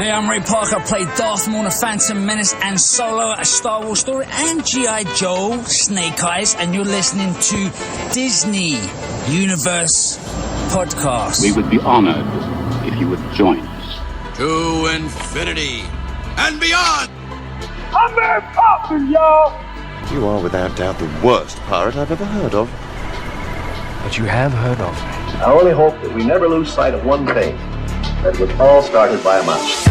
Hey, I'm Ray Parker. I played Darth Maul in The Phantom Menace and Solo, A Star Wars Story, and G.I. Joe, Snake Eyes, and you're listening to Disney Universe Podcast. We would be honored if you would join us. To infinity and beyond! I'm Mary Poppins, y'all! You are without doubt the worst pirate I've ever heard of. But you have heard of me. I only hope that we never lose sight of one thing. That was all started by a mouse.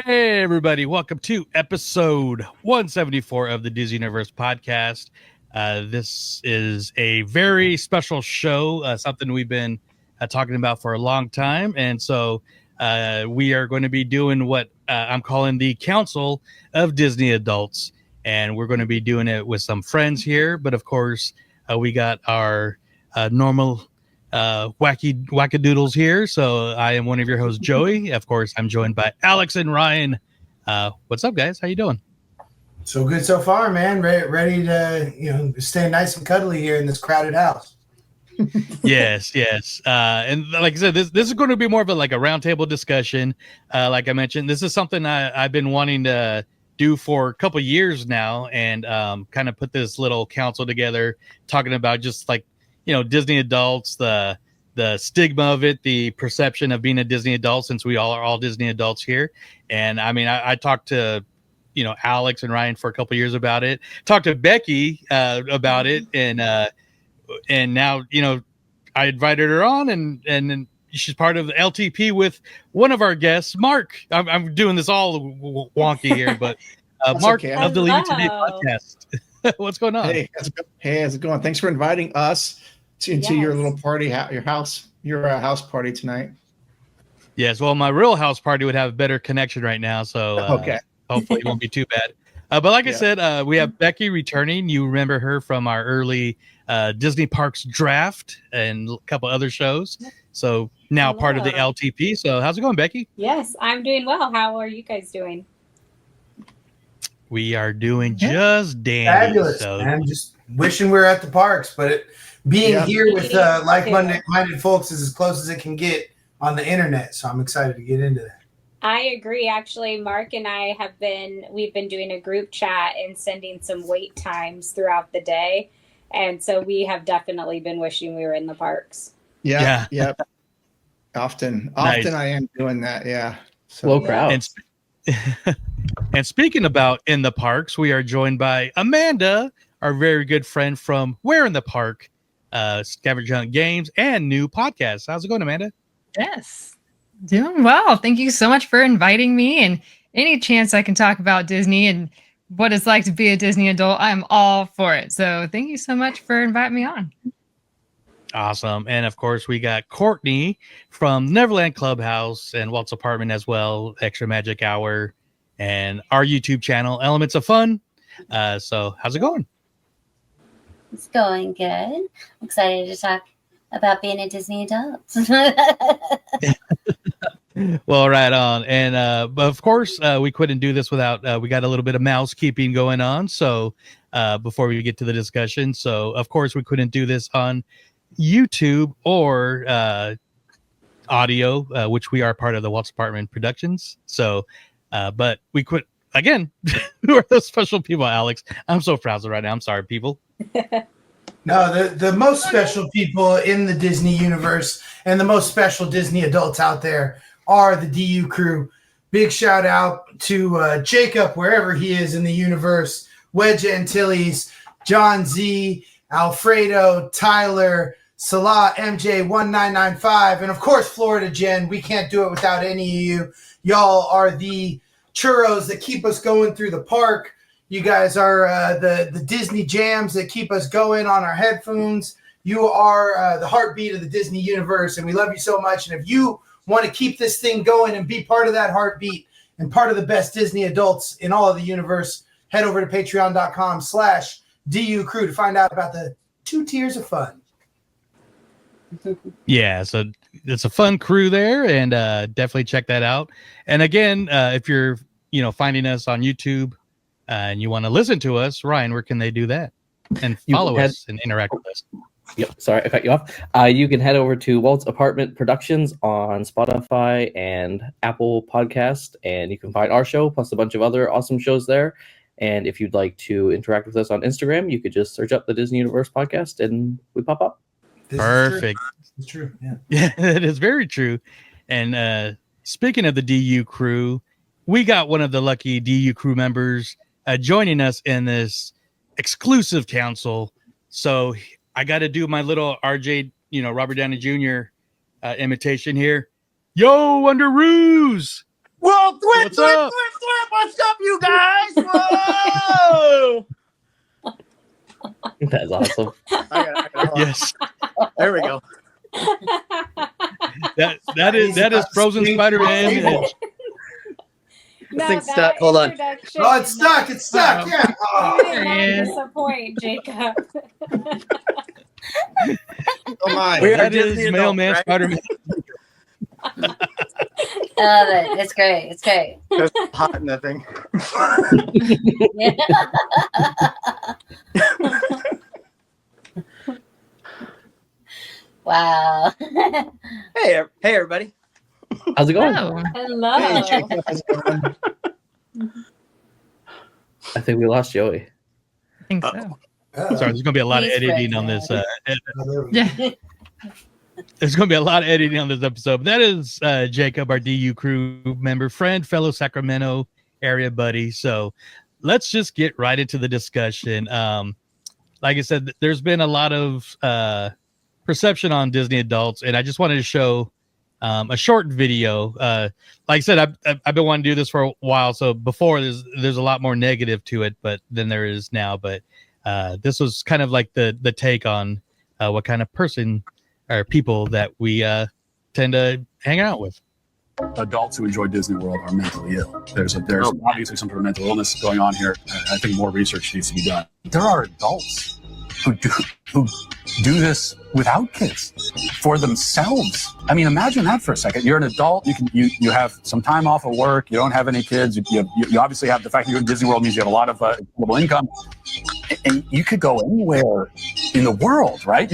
Hey, everybody. Welcome to episode 174 of the Disney Universe Podcast. This is a very special show, something we've been talking about for a long time. And so we are going to be doing what I'm calling the Council of Disney Adults. And we're going to be doing it with some friends here. But of course, we got our normal wackadoodles here. So I am one of your hosts, Joey. Of course, I'm joined by Alex and Ryan. What's up, guys? How you doing? So good so far, man. Ready to stay nice and cuddly here in this crowded house. yes. And like I said, this is going to be more of a roundtable discussion. Like I mentioned, this is something I've been wanting to do for a couple years now, and kind of put this little council together, talking about just Disney adults, the stigma of it, the perception of being a Disney adult, since we are all Disney adults here. And I mean, I talked to, Alex and Ryan for a couple years about it, talked to Becky about it. And now, I invited her on and she's part of the LTP with one of our guests, Mark. I'm doing this all wonky here, but Mark of the LeavingToday Podcast. What's going on? Hey, how's it going? Thanks for inviting us into your little party, your house party tonight. Yes, well, my real house party would have a better connection right now, so okay. Hopefully it won't be too bad. But like I said, we have Becky returning. You remember her from our early Disney Parks draft and a couple other shows. So now part of the LTP. So how's it going, Becky? Yes, I'm doing well. How are you guys doing? We are doing just dandy. Fabulous, man. Just wishing we were at the parks, but being here with like-minded folks is as close as it can get on the internet. So I'm excited to get into that. I agree. Actually, Mark and I we've been doing a group chat and sending some wait times throughout the day. And so we have definitely been wishing we were in the parks. Yeah. Often nice. I am doing that. Yeah. So, low crowd. And speaking about in the parks, we are joined by Amanda, our very good friend from Where in the Park, Scavenger Hunt Games, and new podcast. How's it going, Amanda? Yes, doing well. Thank you so much for inviting me. And any chance I can talk about Disney and what it's like to be a Disney adult, I'm all for it. So thank you so much for inviting me on. Awesome. And of course, we got Courtney from Neverland Clubhouse and Walt's Apartment as well, Extra Magic Hour, and our YouTube channel, Elements of Fun. So how's it going? It's going good. I'm excited to talk about being a Disney adult. Well, right on. And but of course, we couldn't do this without, we got a little bit of mousekeeping going on. So before we get to the discussion. So of course, we couldn't do this on YouTube or audio, which we are part of the Walt's Apartment Productions. So, but we quit again. Who are those special people, Alex? I'm so frazzled right now. I'm sorry, people. No, the most special people in the Disney universe and the most special Disney adults out there are the DU crew. Big shout out to Jacob, wherever he is in the universe, Wedge Antilles, John Z, Alfredo, Tyler, Salah, MJ1995, and of course, Florida Jen. We can't do it without any of you. Y'all are the churros that keep us going through the park. You guys are the Disney jams that keep us going on our headphones. You are the heartbeat of the Disney universe, and we love you so much. And if you want to keep this thing going and be part of that heartbeat and part of the best Disney adults in all of the universe, head over to patreon.com/DU Crew to find out about the 2 tiers of fun. Yeah, so it's a fun crew there, and definitely check that out. And again, if you're finding us on YouTube and you want to listen to us, Ryan, where can they do that and follow us and interact with us? Yep, sorry I cut you off. You can head over to Walt's Apartment Productions on Spotify and Apple Podcast, and you can find our show plus a bunch of other awesome shows there. And if you'd like to interact with us on Instagram, you could just search up the Disney Universe Podcast and we pop up. Perfect. It's true. Yeah. Yeah, it is very true. And speaking of the DU crew, we got one of the lucky DU crew members joining us in this exclusive council. So I got to do my little RJ, Robert Downey Jr. Imitation here. Yo, Underoos! Whoa, What's up? What's up, you guys? Whoa! That's awesome. Yes. There we go. That is Frozen Spider-Man. This thing's stuck. Hold on. Oh, it's stuck. It's stuck. Yeah. You did not disappoint, Jacob. Oh my! That is Mailman right? Spider-Man. Love it. It's great. It's great. There's hot in that thing. Wow. Hey, everybody. How's it going? Hello. Hey, Jacob, how's it going? I think we lost Joey. I think so. Sorry, there's gonna be a lot of He's editing right on this. Yeah. There's gonna be a lot of editing on this episode. But that is Jacob, our DU crew member, friend, fellow Sacramento area buddy. So let's just get right into the discussion. Like I said, there's been a lot of perception on Disney adults, and I just wanted to show a short video. Like I said, I've been wanting to do this for a while. So before there's a lot more negative to it, but than there is now. But this was kind of like the take on what kind of person or people that we tend to hang out with. Adults who enjoy Disney World are mentally ill. There's obviously some sort of mental illness going on here. I think more research needs to be done. There are adults who do this without kids for themselves. I mean, imagine that for a second. You're an adult. You have some time off of work. You don't have any kids. You obviously have the fact that you're in Disney World means you have a lot of global income, and you could go anywhere in the world, right?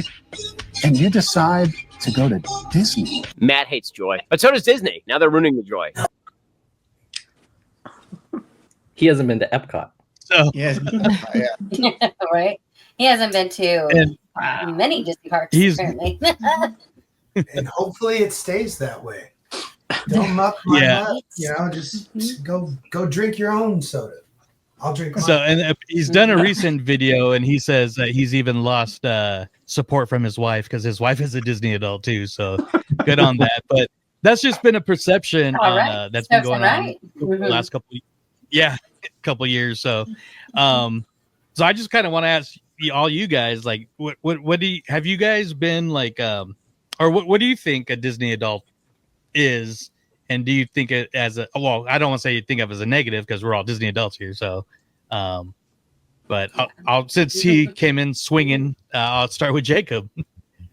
And you decide to go to Disney. Matt hates joy, but so does Disney. Now they're ruining the joy. He hasn't been to Epcot. So Yeah. Right? He hasn't been to many Disney parks, apparently. And hopefully it stays that way. Don't muck my nut, just go drink your own soda. I'll drink mine. So, and he's done a recent video, and he says that he's even lost support from his wife because his wife is a Disney adult too. So good on that. But that's just been a perception that's been going on the last couple of years. So, so I just kind of want to ask all you guys, like, what do you, have you guys been like, or what do you think a Disney adult is? And do you think it as I don't want to say you think of it as a negative because we're all Disney adults here. So, but I'll since he came in swinging, I'll start with Jacob.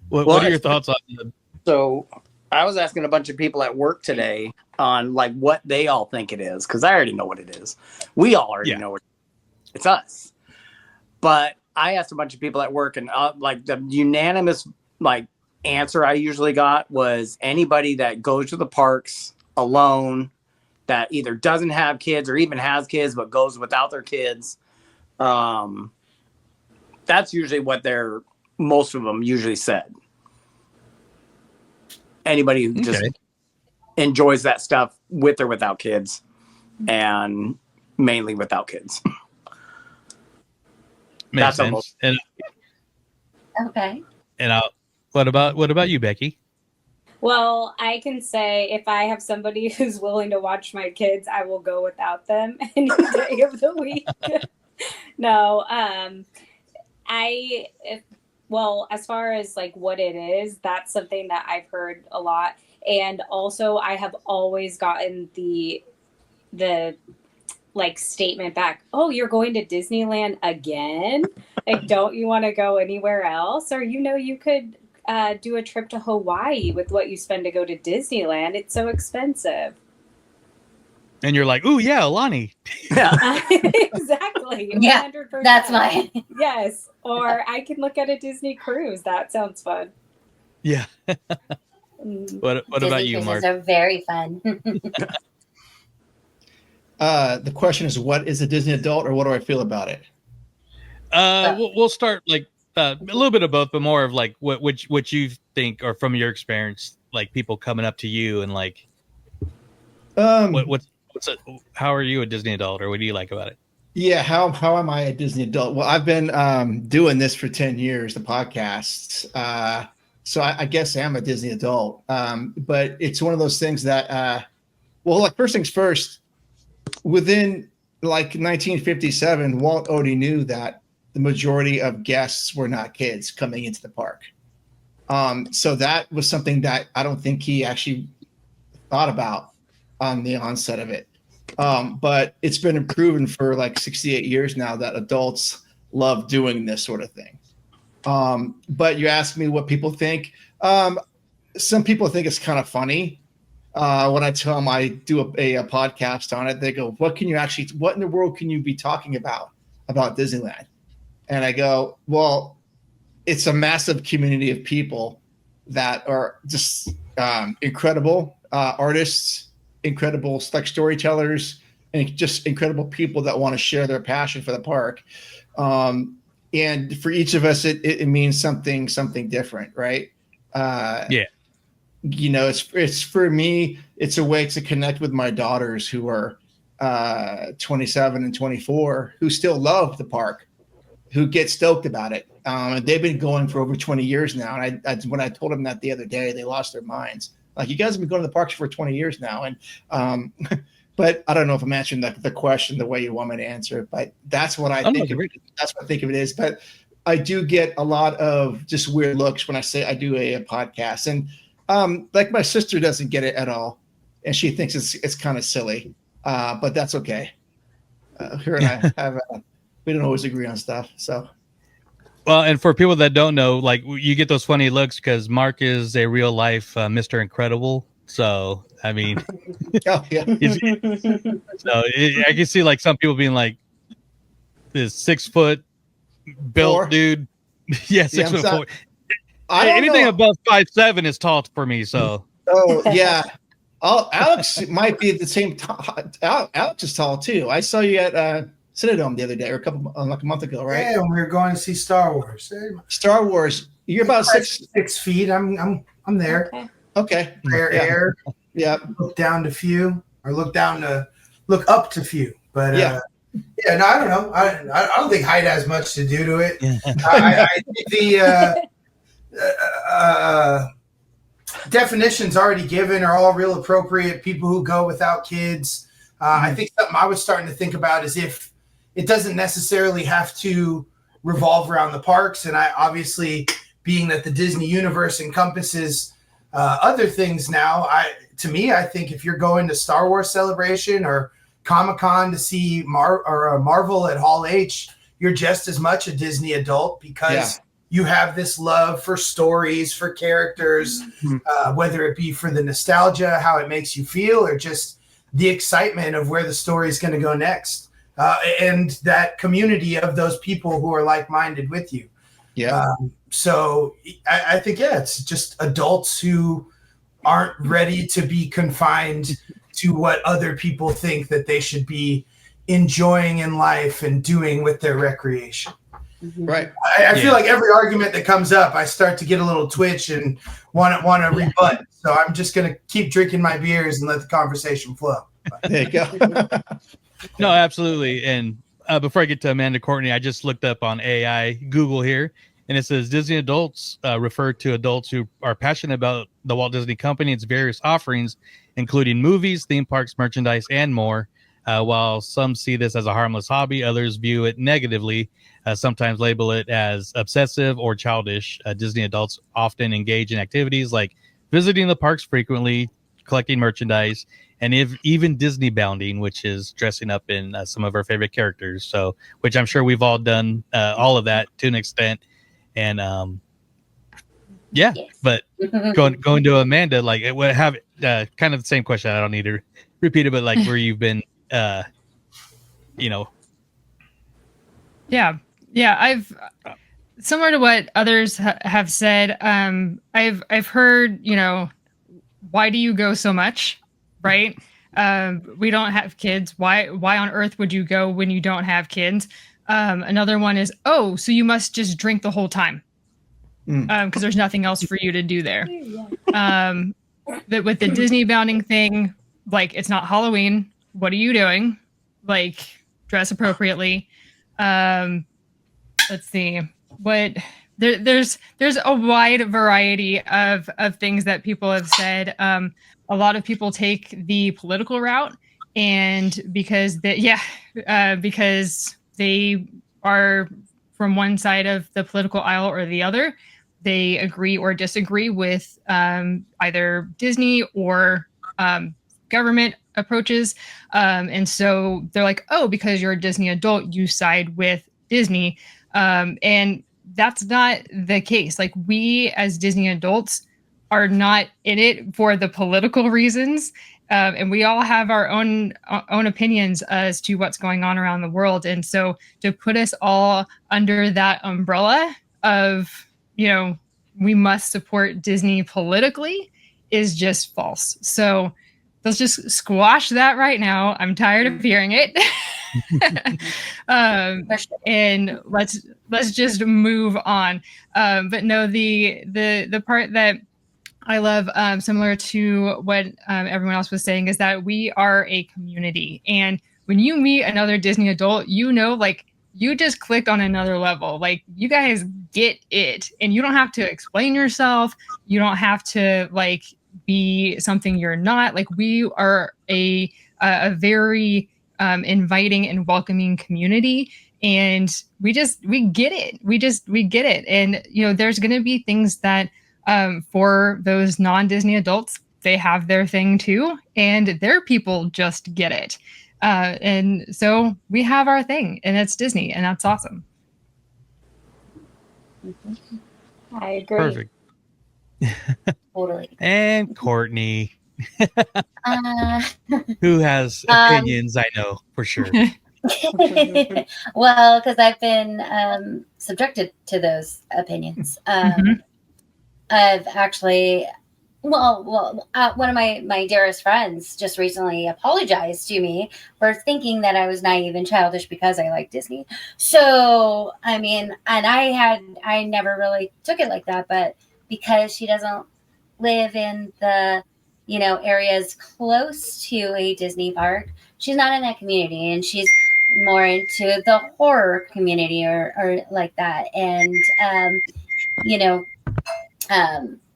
What are your thoughts on it? So I was asking a bunch of people at work today on like what they all think it is, because I already know what it is. We all already know what it's us. But I asked a bunch of people at work, and like the unanimous like answer I usually got was anybody that goes to the parks alone, that either doesn't have kids or even has kids but goes without their kids. That's usually what most of them usually said. Anybody who just enjoys that stuff with or without kids, and mainly without kids. Makes sense. Okay. And what about you, Becky? Well, I can say if I have somebody who's willing to watch my kids, I will go without them any day of the week. No, well, as far as like what it is, that's something that I've heard a lot. And also I have always gotten the like statement back, oh, you're going to Disneyland again? Like, don't you want to go anywhere else? Or, you could do a trip to Hawaii with what you spend to go to Disneyland. It's so expensive. And you're like, ooh, yeah, Alani. Yeah. Exactly. Yeah, 100%. that's mine. Yes. Or I can look at a Disney cruise. That sounds fun. Yeah. What Disney about you, Mark? cruises are very fun. The question is, what is a Disney adult, or what do I feel about it? We'll start like a little bit of both, but more of like what you think, or from your experience, like people coming up to you and like, how are you a Disney adult, or what do you like about it? Yeah, how am I a Disney adult? Well, I've been doing this for 10 years, the podcast. So I guess I am a Disney adult. But it's one of those things that, like first things first, within like 1957, Walt already knew that the majority of guests were not kids coming into the park. So that was something that I don't think he actually thought about on the onset of it. But it's been proven for like 68 years now that adults love doing this sort of thing. But you ask me what people think. Some people think it's kind of funny. When I tell them I do a podcast on it, they go, what in the world can you be talking about Disneyland? And I go, well, it's a massive community of people that are just incredible artists, incredible like storytellers, and just incredible people that want to share their passion for the park. And for each of us, it means something different, right? Yeah. It's for me, it's a way to connect with my daughters who are 27 and 24, who still love the park, who get stoked about it. And they've been going for over 20 years now. And when I told them that the other day, they lost their minds. Like, you guys have been going to the parks for 20 years now. And, but I don't know if I'm answering the question the way you want me to answer it, but that's what I think of it. That's what I think of it is. But I do get a lot of just weird looks when I say I do a podcast. And like my sister doesn't get it at all. And she thinks it's kind of silly, but that's okay. Her and I we don't always agree on stuff. So. Well, and for people that don't know, like, you get those funny looks because Mark is a real life Mr. Incredible. So, I mean, oh, yeah. I can see like some people being like, this 6 foot built dude. Yeah, 6 foot 4. Anything above 5'7" is tall for me. So. Oh yeah. Alex might be the same. Alex is tall too. I saw you at Cinedome the other day, or like a month ago, right? Yeah, we were going to see Star Wars. Star Wars. You're about 6 feet. I'm there. Okay. Air. Yeah. Look down to few, or look up to few. But no, I don't know. I don't think height has much to do to it. I think the definitions already given are all real appropriate. People who go without kids. I think something I was starting to think about is if it doesn't necessarily have to revolve around the parks. And I obviously, being that the Disney universe encompasses other things now, I think if you're going to Star Wars Celebration or Comic-Con to see Marvel at Hall H, you're just as much a Disney adult because you have this love for stories, for characters, whether it be for the nostalgia, how it makes you feel, or just the excitement of where the story is going to go next. And that community of those people who are like-minded with you. Yeah. So I think, it's just adults who aren't ready to be confined to what other people think that they should be enjoying in life and doing with their recreation. Right. I feel like every argument that comes up, I start to get a little twitch and want to rebut. So I'm just going to keep drinking my beers and let the conversation flow. There you go. No, absolutely. And before I get to Amanda Courtney, I just looked up on AI Google here, and it says Disney adults refer to adults who are passionate about the Walt Disney Company and its various offerings, including movies, theme parks, merchandise, and more. While some see this as a harmless hobby, others view it negatively, sometimes label it as obsessive or childish. Disney adults often engage in activities like visiting the parks frequently, collecting merchandise, and even Disney bounding, which is dressing up in some of our favorite characters. So, which I'm sure we've all done all of that to an extent. And yeah, but going to Amanda, like it would have kind of the same question. I don't need to repeat it, but like where you've been, you know. Yeah. I've similar to what others have said. I've heard, you know, why do you go so much? Right. We don't have kids. Why on earth would you go when you don't have kids? Another one is, oh, so you must just drink the whole time. Because there's nothing else for you to do there. That with the Disney bounding thing, like it's not Halloween. What are you doing? Like dress appropriately. Let's see. There's a wide variety of things that people have said. A lot of people take the political route, and because they are from one side of the political aisle or the other, they agree or disagree with either Disney or government approaches. And so they're like, oh, because you're a Disney adult, you side with Disney. And that's not the case. Like, we as Disney adults are not in it for the political reasons. And we all have our own opinions as to what's going on around the world. And so to put us all under that umbrella of, you know, we must support Disney politically is just false. So let's just squash that right now. I'm tired of hearing it. And let's just move on. But no, the part that I love, similar to what everyone else was saying, is that we are a community. And when you meet another Disney adult, you know, like, you just clicked on another level. Like, you guys get it, and you don't have to explain yourself. You don't have to like be something you're not. Like, we are a very inviting and welcoming community, and we get it. We get it. And, you know, there's going to be things that for those non-Disney adults, they have their thing too, and their people just get it. And so we have our thing, and it's Disney, and that's awesome. I agree. Perfect. Totally. And Courtney, who has opinions, I know for sure. Well, because I've been subjected to those opinions. I've actually, one of my dearest friends just recently apologized to me for thinking that I was naive and childish because I like Disney. So, I mean, and I never really took it like that, but because she doesn't live in the, you know, areas close to a Disney park, she's not in that community, and she's more into the horror community or like that. And, you know,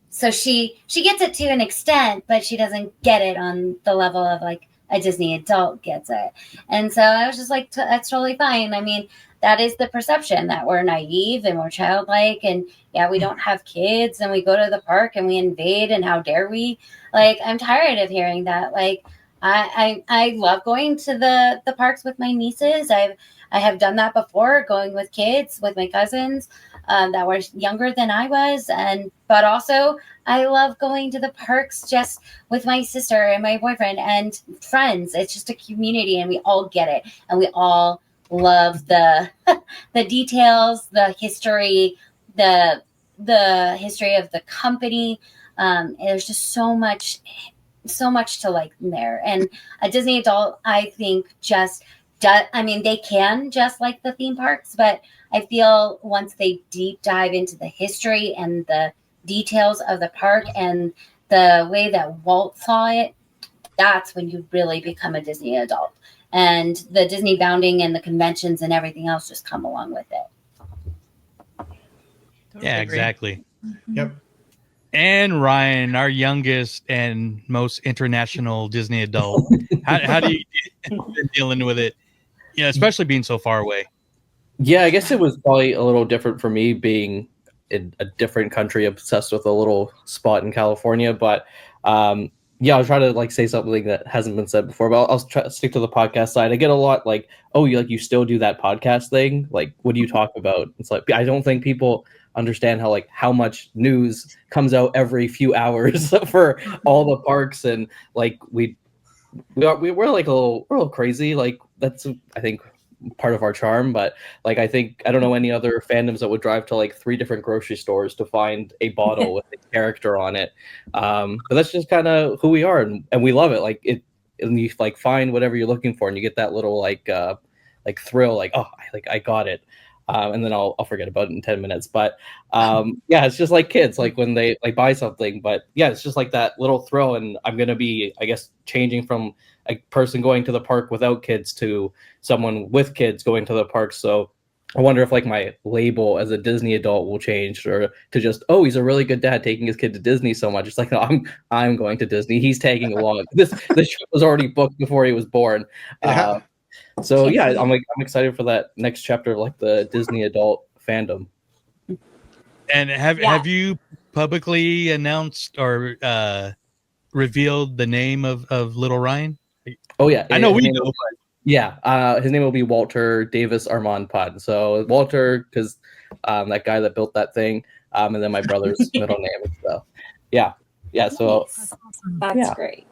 so she gets it to an extent, but she doesn't get it on the level of like a Disney adult gets it. And so I was just like, that's totally fine. I mean, that is the perception, that we're naive and we're childlike, and yeah, we don't have kids, and we go to the park and we invade, and how dare we? Like, I'm tired of hearing that. Like, I love going to the parks with my nieces. I have done that before, going with kids, with my cousins that were younger than I was. But also I love going to the parks just with my sister and my boyfriend and friends. It's just a community, and we all get it. And we all love the details, the history, the history of the company. There's just so much to like in there. And a Disney adult, I think, they can just like the theme parks, but I feel once they deep dive into the history and the details of the park and the way that Walt saw it, that's when you really become a Disney adult. And the Disney bounding and the conventions and everything else just come along with it. Yeah, exactly. Yep. And Ryan, our youngest and most international Disney adult, how do you been dealing with it? Yeah, especially being so far away. Yeah, I guess it was probably a little different for me being in a different country, obsessed with a little spot in California. But yeah, I'll try to like say something that hasn't been said before, but I'll try to stick to the podcast side. I get a lot like, oh, you still do that podcast thing? Like, what do you talk about? It's like, I don't think people understand how much news comes out every few hours for all the parks, and like we're like we're a little crazy. Like that's, I think, part of our charm. But like I don't know any other fandoms that would drive to like 3 different grocery stores to find a bottle with a character on it. But that's just kind of who we are, and we love it. Like and you like find whatever you're looking for, and you get that little like thrill, like, oh, I got it. And then I'll forget about it in 10 minutes. But yeah, it's just like kids, like when they like buy something. But yeah, it's just like that little thrill. And I'm going to be, I guess, changing from a person going to the park without kids to someone with kids going to the park. So I wonder if like my label as a Disney adult will change, or to just, oh, he's a really good dad taking his kid to Disney so much. It's like, no, I'm going to Disney. He's tagging along. This trip was already booked before he was born. So yeah, I'm excited for that next chapter of like the Disney adult fandom. And have you publicly announced or revealed the name of little Ryan? Oh yeah, I know we know. Yeah, his name will be Walter Davis Armand Pod. So Walter, because that guy that built that thing, and then my brother's middle name. So yeah. So that's great.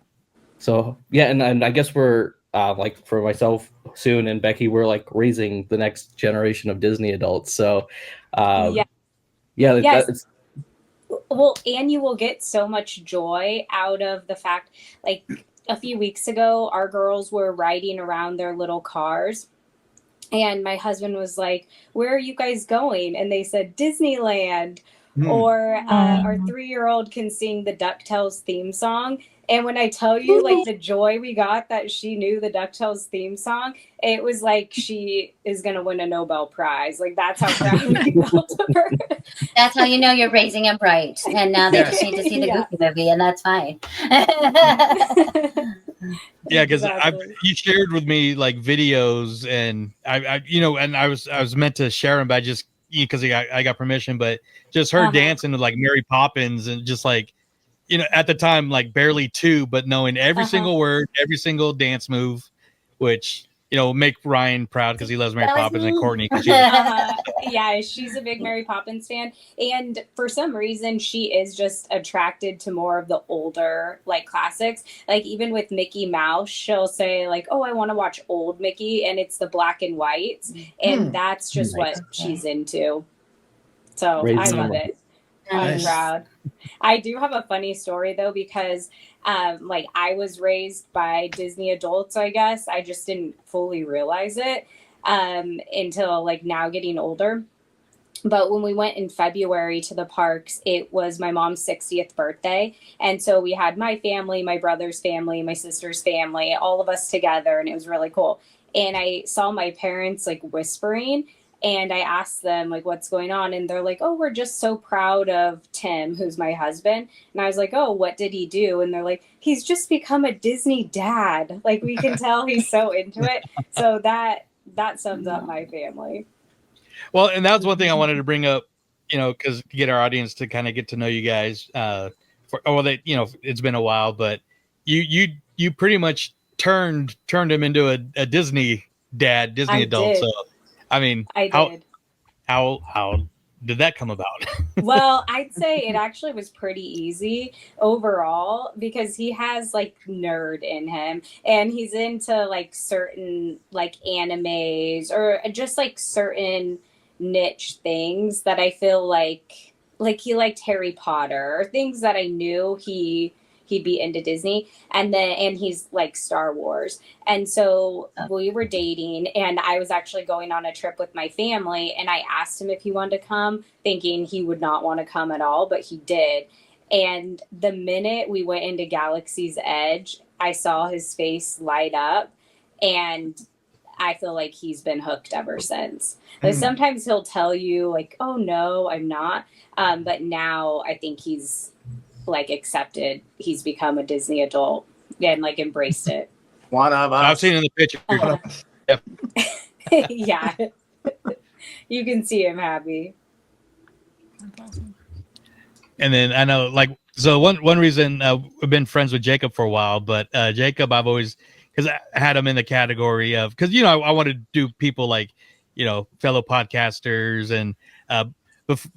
So yeah, and I guess we're like for myself soon and Becky, we're like raising the next generation of Disney adults. So yes. Well, and you will get so much joy out of the fact, like a few weeks ago, our girls were riding around their little cars, and my husband was like, "Where are you guys going?" And they said Disneyland. Or our 3-year-old can sing the DuckTales theme song. And when I tell you, like, the joy we got that she knew the DuckTales theme song, it was like she is going to win a Nobel Prize. Like, that's how proud we felt of her. That's how you know you're raising them right. And now they just need to see the Goofy movie, and that's fine. Yeah, because you shared with me like videos, and I was meant to share them, but I just, because I got permission, but just her dancing with like Mary Poppins, and just like, at the time, like barely 2, but knowing every single word, every single dance move, which, make Ryan proud because he loves Mary Poppins, and Courtney. Yeah, she's a big Mary Poppins fan. And for some reason, she is just attracted to more of the older, like, classics. Like, even with Mickey Mouse, she'll say, like, oh, I want to watch old Mickey, and it's the black and whites. And that's just what she's into. So I love it. I'm proud. I do have a funny story, though, because like I was raised by Disney adults, I guess. I just didn't fully realize it until like now getting older. But when we went in February to the parks, it was my mom's 60th birthday. And so we had my family, my brother's family, my sister's family, all of us together. And it was really cool. And I saw my parents like whispering. And I asked them, like, what's going on? And they're like, oh, we're just so proud of Tim, who's my husband. And I was like, oh, what did he do? And they're like, he's just become a Disney dad. Like, we can tell he's so into it. So that sums up my family. Well, and that was one thing I wanted to bring up, because to get our audience to kind of get to know you guys. It's been a while, but you pretty much turned him into a Disney dad, Disney adult. So. I mean, how did that come about? Well, I'd say it actually was pretty easy overall because he has like nerd in him, and he's into like certain like animes or just like certain niche things that I feel like he liked Harry Potter or things that I knew he'd be into Disney, and he's like Star Wars. And so we were dating, and I was actually going on a trip with my family, and I asked him if he wanted to come, thinking he would not want to come at all, but he did. And the minute we went into Galaxy's Edge, I saw his face light up, and I feel like he's been hooked ever since. Like sometimes he'll tell you like, oh no, I'm not. But now I think he's like accepted, he's become a Disney adult and like embraced it. One of us. I've seen in the picture. Yeah. You can see him happy. And then I know, like, so one reason we've been friends with Jacob for a while, but Jacob, I've always, because I had him in the category of, because, you know, I want to do people like, you know, fellow podcasters. And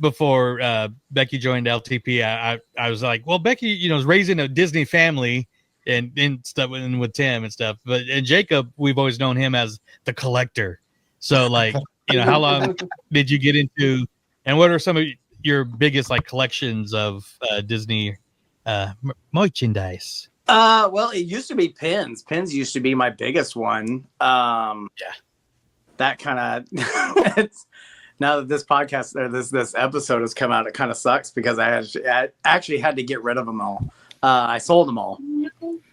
before Becky joined LTP, I was like, well, Becky, you know, is raising a Disney family and stuff, and with Tim and stuff. And Jacob, we've always known him as the collector. So, like, you know, how long did you get into, and what are some of your biggest like collections of Disney merchandise? Well, it used to be pins. Pins used to be my biggest one. Yeah, that kind of. Now that this podcast or this episode has come out, it kind of sucks because I actually had to get rid of them all. I sold them all,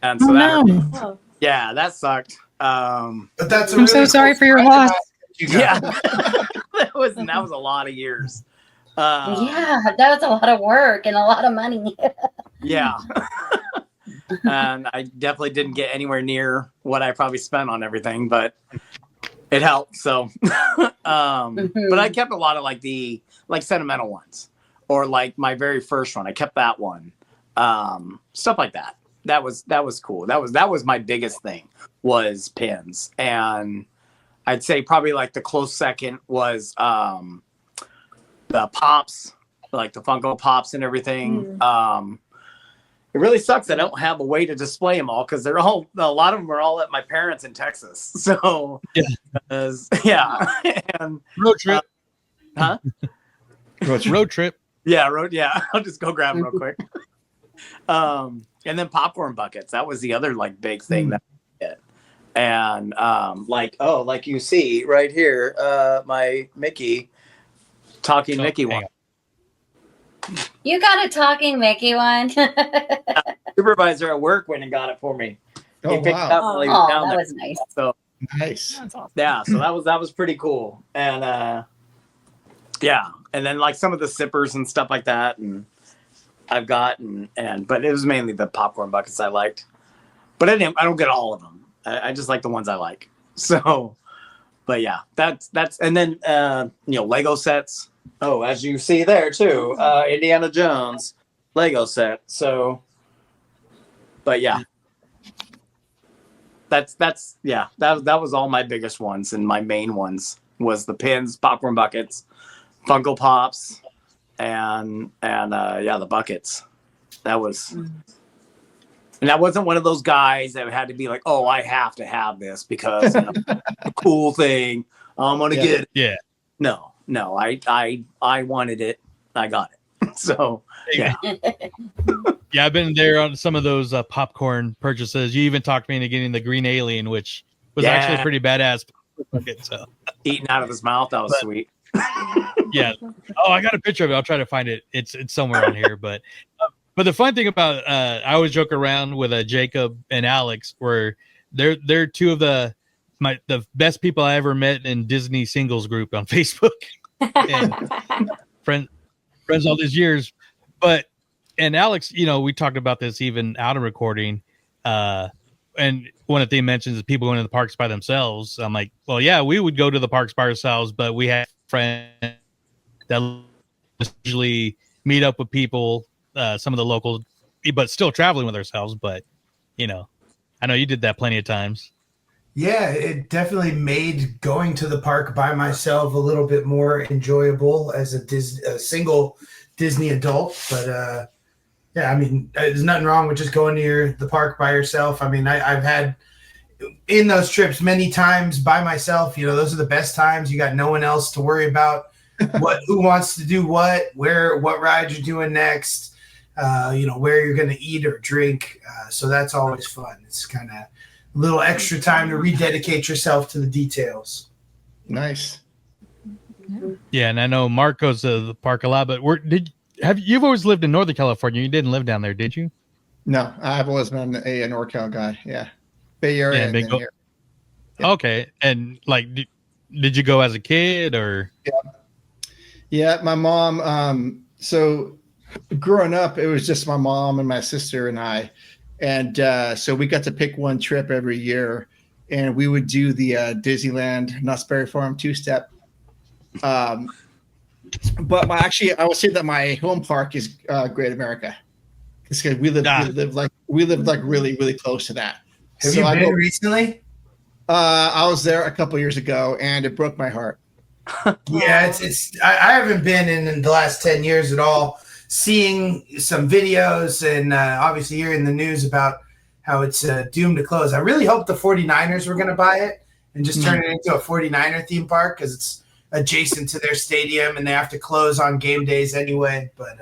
and so yeah, that sucked. But that's I'm so sorry for your loss. Yeah, that was a lot of years. Yeah, that was a lot of work and a lot of money. Yeah. And I definitely didn't get anywhere near what I probably spent on everything, but it helped. So, but I kept a lot of like the sentimental ones, or like my very first one. I kept that one, stuff like that. That was cool. That was my biggest thing, was pins. And I'd say probably like the close second was, the pops, like the Funko Pops and everything. It really sucks I don't have a way to display them all, because a lot of them are all at my parents in Texas. So yeah, and road trip, huh? Road trip. Yeah, I'll just go grab them real quick. And then popcorn buckets. That was the other like big thing that I did. And like you see right here, my Mickey. Talking Mickey one. You got a talking Mickey one? Supervisor at work went and got it for me. He picked it up while he was down there. That was nice. So nice. That's awesome. Yeah, so that was pretty cool. And yeah, and then like some of the sippers and stuff like that, and I've got but it was mainly the popcorn buckets I liked. But I don't get all of them. I just like the ones I like. So, but yeah, that's and then you know, Lego sets. Oh, as you see there too, Indiana Jones Lego set. So, but yeah, that was all my biggest ones, and my main ones was the pins, popcorn buckets, Funko Pops, and the buckets. That was, and I wasn't one of those guys that had to be like, oh, I have to have this because you know, a cool thing. I'm gonna get it. Yeah. No, I wanted it. I got it. So yeah. Yeah, I've been there on some of those popcorn purchases. You even talked me into getting the green alien, which was actually pretty badass. So eating out of his mouth, that was sweet. Yeah. Oh, I got a picture of it. I'll try to find it. It's somewhere on here. But the fun thing about I always joke around with Jacob and Alex, where they're two of the best people I ever met in Disney singles group on Facebook. And friends all these years. And Alex, you know, we talked about this even out of recording. And one of the things mentions is people going to the parks by themselves. I'm like, well, yeah, we would go to the parks by ourselves, but we had friends that usually meet up with people, some of the local, but still traveling with ourselves. But, you know, I know you did that plenty of times. Yeah, it definitely made going to the park by myself a little bit more enjoyable as a single Disney adult. But yeah, I mean, there's nothing wrong with just going to the park by yourself. I mean, I've had in those trips many times by myself. You know, those are the best times. You got no one else to worry about who wants to do what ride you're doing next, you know, where you're going to eat or drink. So that's always fun. It's kind of a little extra time to rededicate yourself to the details. Nice. Yeah, and I know Mark goes to the park a lot, but you've always lived in Northern California? You didn't live down there, did you? No, I've always been a NorCal guy. Yeah, Bay Area. Yeah, and here. Yeah. Okay, and like, did you go as a kid or? Yeah, my mom. So growing up, it was just my mom and my sister and I. And so we got to pick one trip every year, and we would do the Disneyland Knott's Berry Farm two-step. But I would say that my home park is Great America. Because we live really, really close to that. Have you been recently? I was there a couple years ago, and it broke my heart. Yeah, I haven't been in the last 10 years at all. Seeing some videos and obviously hearing the news about how it's doomed to close. I really hope the 49ers were going to buy it and just turn it into a 49er theme park because it's adjacent to their stadium and they have to close on game days anyway. But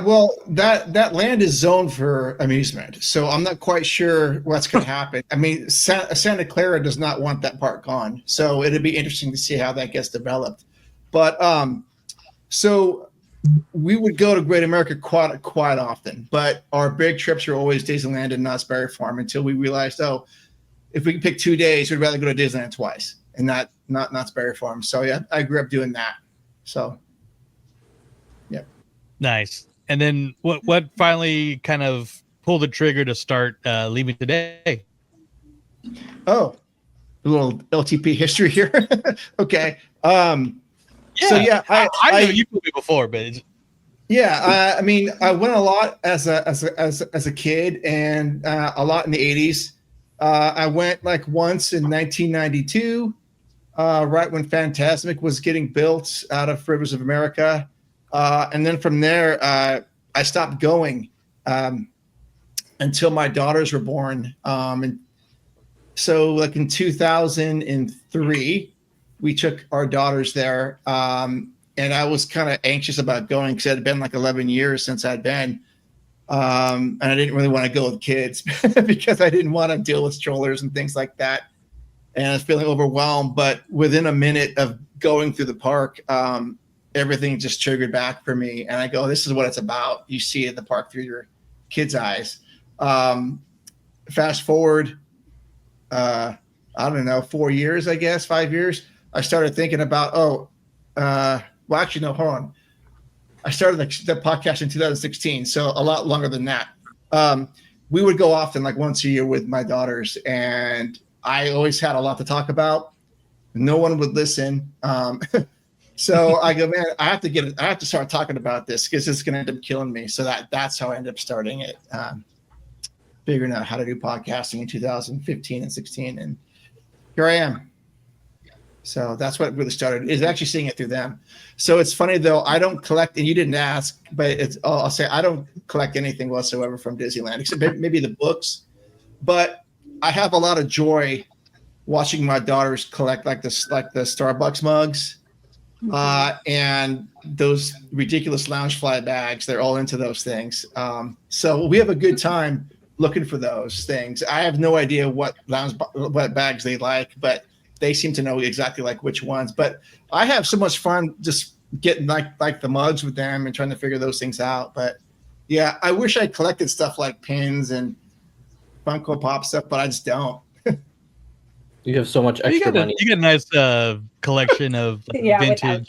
well, that land is zoned for amusement, so I'm not quite sure what's going to happen. I mean, Santa Clara does not want that park gone, so it'd be interesting to see how that gets developed. But so we would go to Great America quite often, but our big trips are always Disneyland and Knott's Berry Farm until we realized, if we can pick 2 days, we'd rather go to Disneyland twice and not Knott's Berry Farm. So yeah, I grew up doing that. So. Nice. And then what finally kind of pulled the trigger to start Leaving Today? Oh, a little LTP history here. Okay. So yeah, I know you told me before, but I mean, I went a lot as a kid and a lot in the 80s. I went like once in 1992, right when Fantasmic was getting built out of Rivers of America. And then from there, I stopped going until my daughters were born. And so like in 2003, we took our daughters there. And I was kind of anxious about going because it had been like 11 years since I'd been. And I didn't really want to go with kids because I didn't want to deal with strollers and things like that. And I was feeling overwhelmed. But within a minute of going through the park, everything just triggered back for me. And I go, this is what it's about. You see it in the park through your kids' eyes. Fast forward, I don't know, 4 years, I guess, 5 years. I started thinking about, hold on. I started the podcast in 2016, so a lot longer than that. We would go often, like once a year with my daughters, and I always had a lot to talk about. No one would listen. So I go, man, I have to start talking about this because it's going to end up killing me. So that's how I ended up starting it, figuring out how to do podcasting in 2015 and 16. And here I am. So that's what really started, is actually seeing it through them. So it's funny, though, I don't collect, and you didn't ask, but I'll say I don't collect anything whatsoever from Disneyland, except maybe the books. But I have a lot of joy watching my daughters collect like the Starbucks mugs. And those ridiculous Loungefly bags. They're all into those things. So we have a good time looking for those things. I have no idea what bags they like, but they seem to know exactly like which ones. But I have so much fun just getting like the mugs with them and trying to figure those things out. But yeah, I wish I collected stuff like pins and Funko Pop stuff, but I just don't. You have so much extra money. You get a nice collection of vintage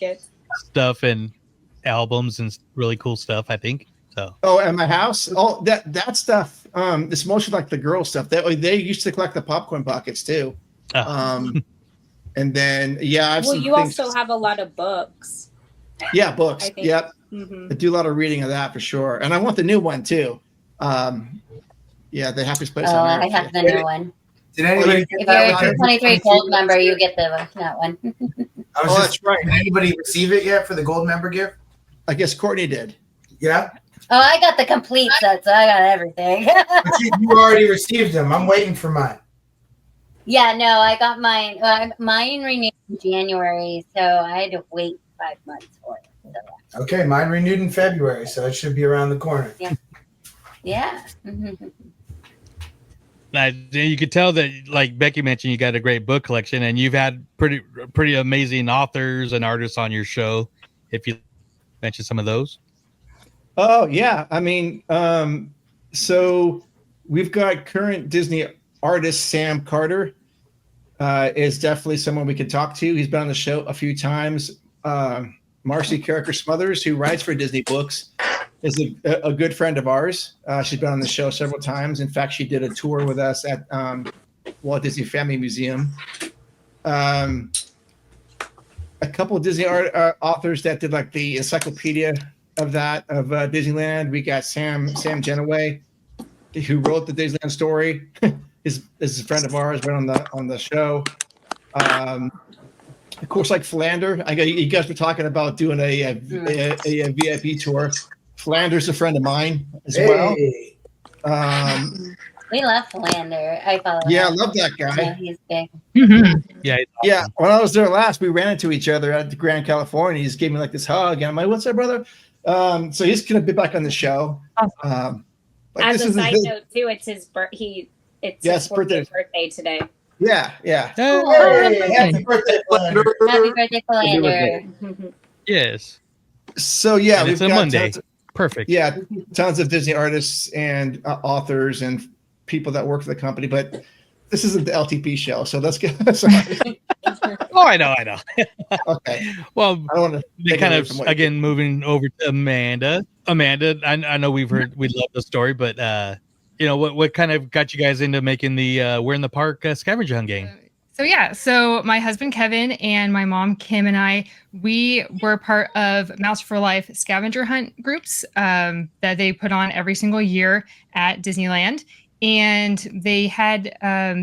stuff and albums and really cool stuff, I think. So. Oh, at my house, that stuff. It's mostly like the girl stuff. They used to collect the popcorn buckets too. And then you also have a lot of books. Yeah, books. Yep. Mm-hmm. I do a lot of reading of that for sure, and I want the new one too. The Happiest Place on Earth. I have the new one. Did anybody if you're a 23 gold member, you get that one. That's right. Did anybody receive it yet for the gold member gift? I guess Courtney did. Yeah. Oh, I got the complete set, so I got everything. But you already received them. I'm waiting for mine. Yeah, no, I got mine. Mine renewed in January, so I had to wait 5 months for it. So, yeah. Okay, mine renewed in February, so it should be around the corner. Yeah. Now, you could tell that, like Becky mentioned, you got a great book collection, and you've had pretty amazing authors and artists on your show. If you mention some of those. Oh yeah, I mean, so we've got current Disney artist Sam Carter. Is definitely someone we could talk to. He's been on the show a few times. Marcy Carricker Smothers, who writes for Disney Books, is a good friend of ours. She's been on the show several times. In fact, she did a tour with us at Walt Disney Family Museum. a couple of Disney authors that did like the encyclopedia of Disneyland. We got Sam Genoway, who wrote the Disneyland story. is a friend of ours, went on the show. Of course, like Philander. You guys were talking about doing a VIP tour. Philander's a friend of mine as well. We love Philander. I follow him. Yeah, I love that guy. Yeah, he's big. Yeah. Yeah. When I was there last, we ran into each other at the Grand California. He just gave me like this hug, and I'm like, "What's up, brother?" So he's gonna be back on the show. As a side note, too, it's his birthday. It's his 40th birthday today. Yeah. Happy birthday, Philander. Happy birthday, Philander. Yes. So yeah, and it's a Monday. Perfect. Yeah, tons of Disney artists and authors and people that work for the company, but this isn't the LTP show, so let's get. Oh, I know. Okay. Well, I don't want to kind of again moving over to Amanda. Amanda, I know we love the story, but what kind of got you guys into making the We're in the Park scavenger hunt game? So my husband Kevin and my mom Kim and I, we were part of Mouse for Life scavenger hunt groups that they put on every single year at Disneyland. And they had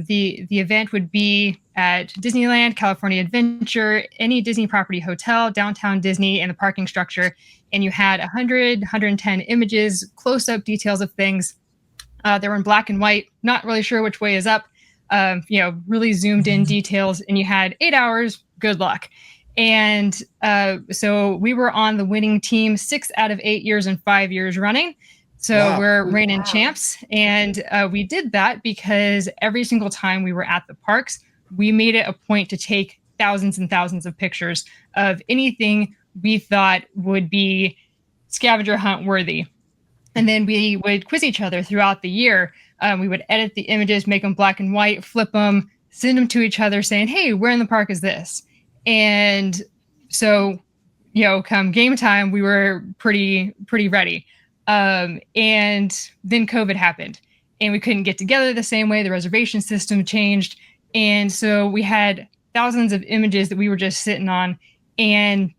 the event would be at Disneyland, California Adventure, any Disney property hotel, downtown Disney, and the parking structure. And you had 110 images, close-up details of things. They were in black and white, not really sure which way is up. Really zoomed in details, and you had 8 hours. Good luck. And so we were on the winning team 6 out of 8 years and 5 years running. So we're reigning champs. And we did that because every single time we were at the parks, we made it a point to take thousands and thousands of pictures of anything we thought would be scavenger hunt worthy. And then we would quiz each other throughout the year. We would edit the images, make them black and white, flip them, send them to each other saying, hey, where in the park is this? And so, come game time, we were pretty ready. And then COVID happened and we couldn't get together the same way. The reservation system changed. And so we had thousands of images that we were just sitting on. And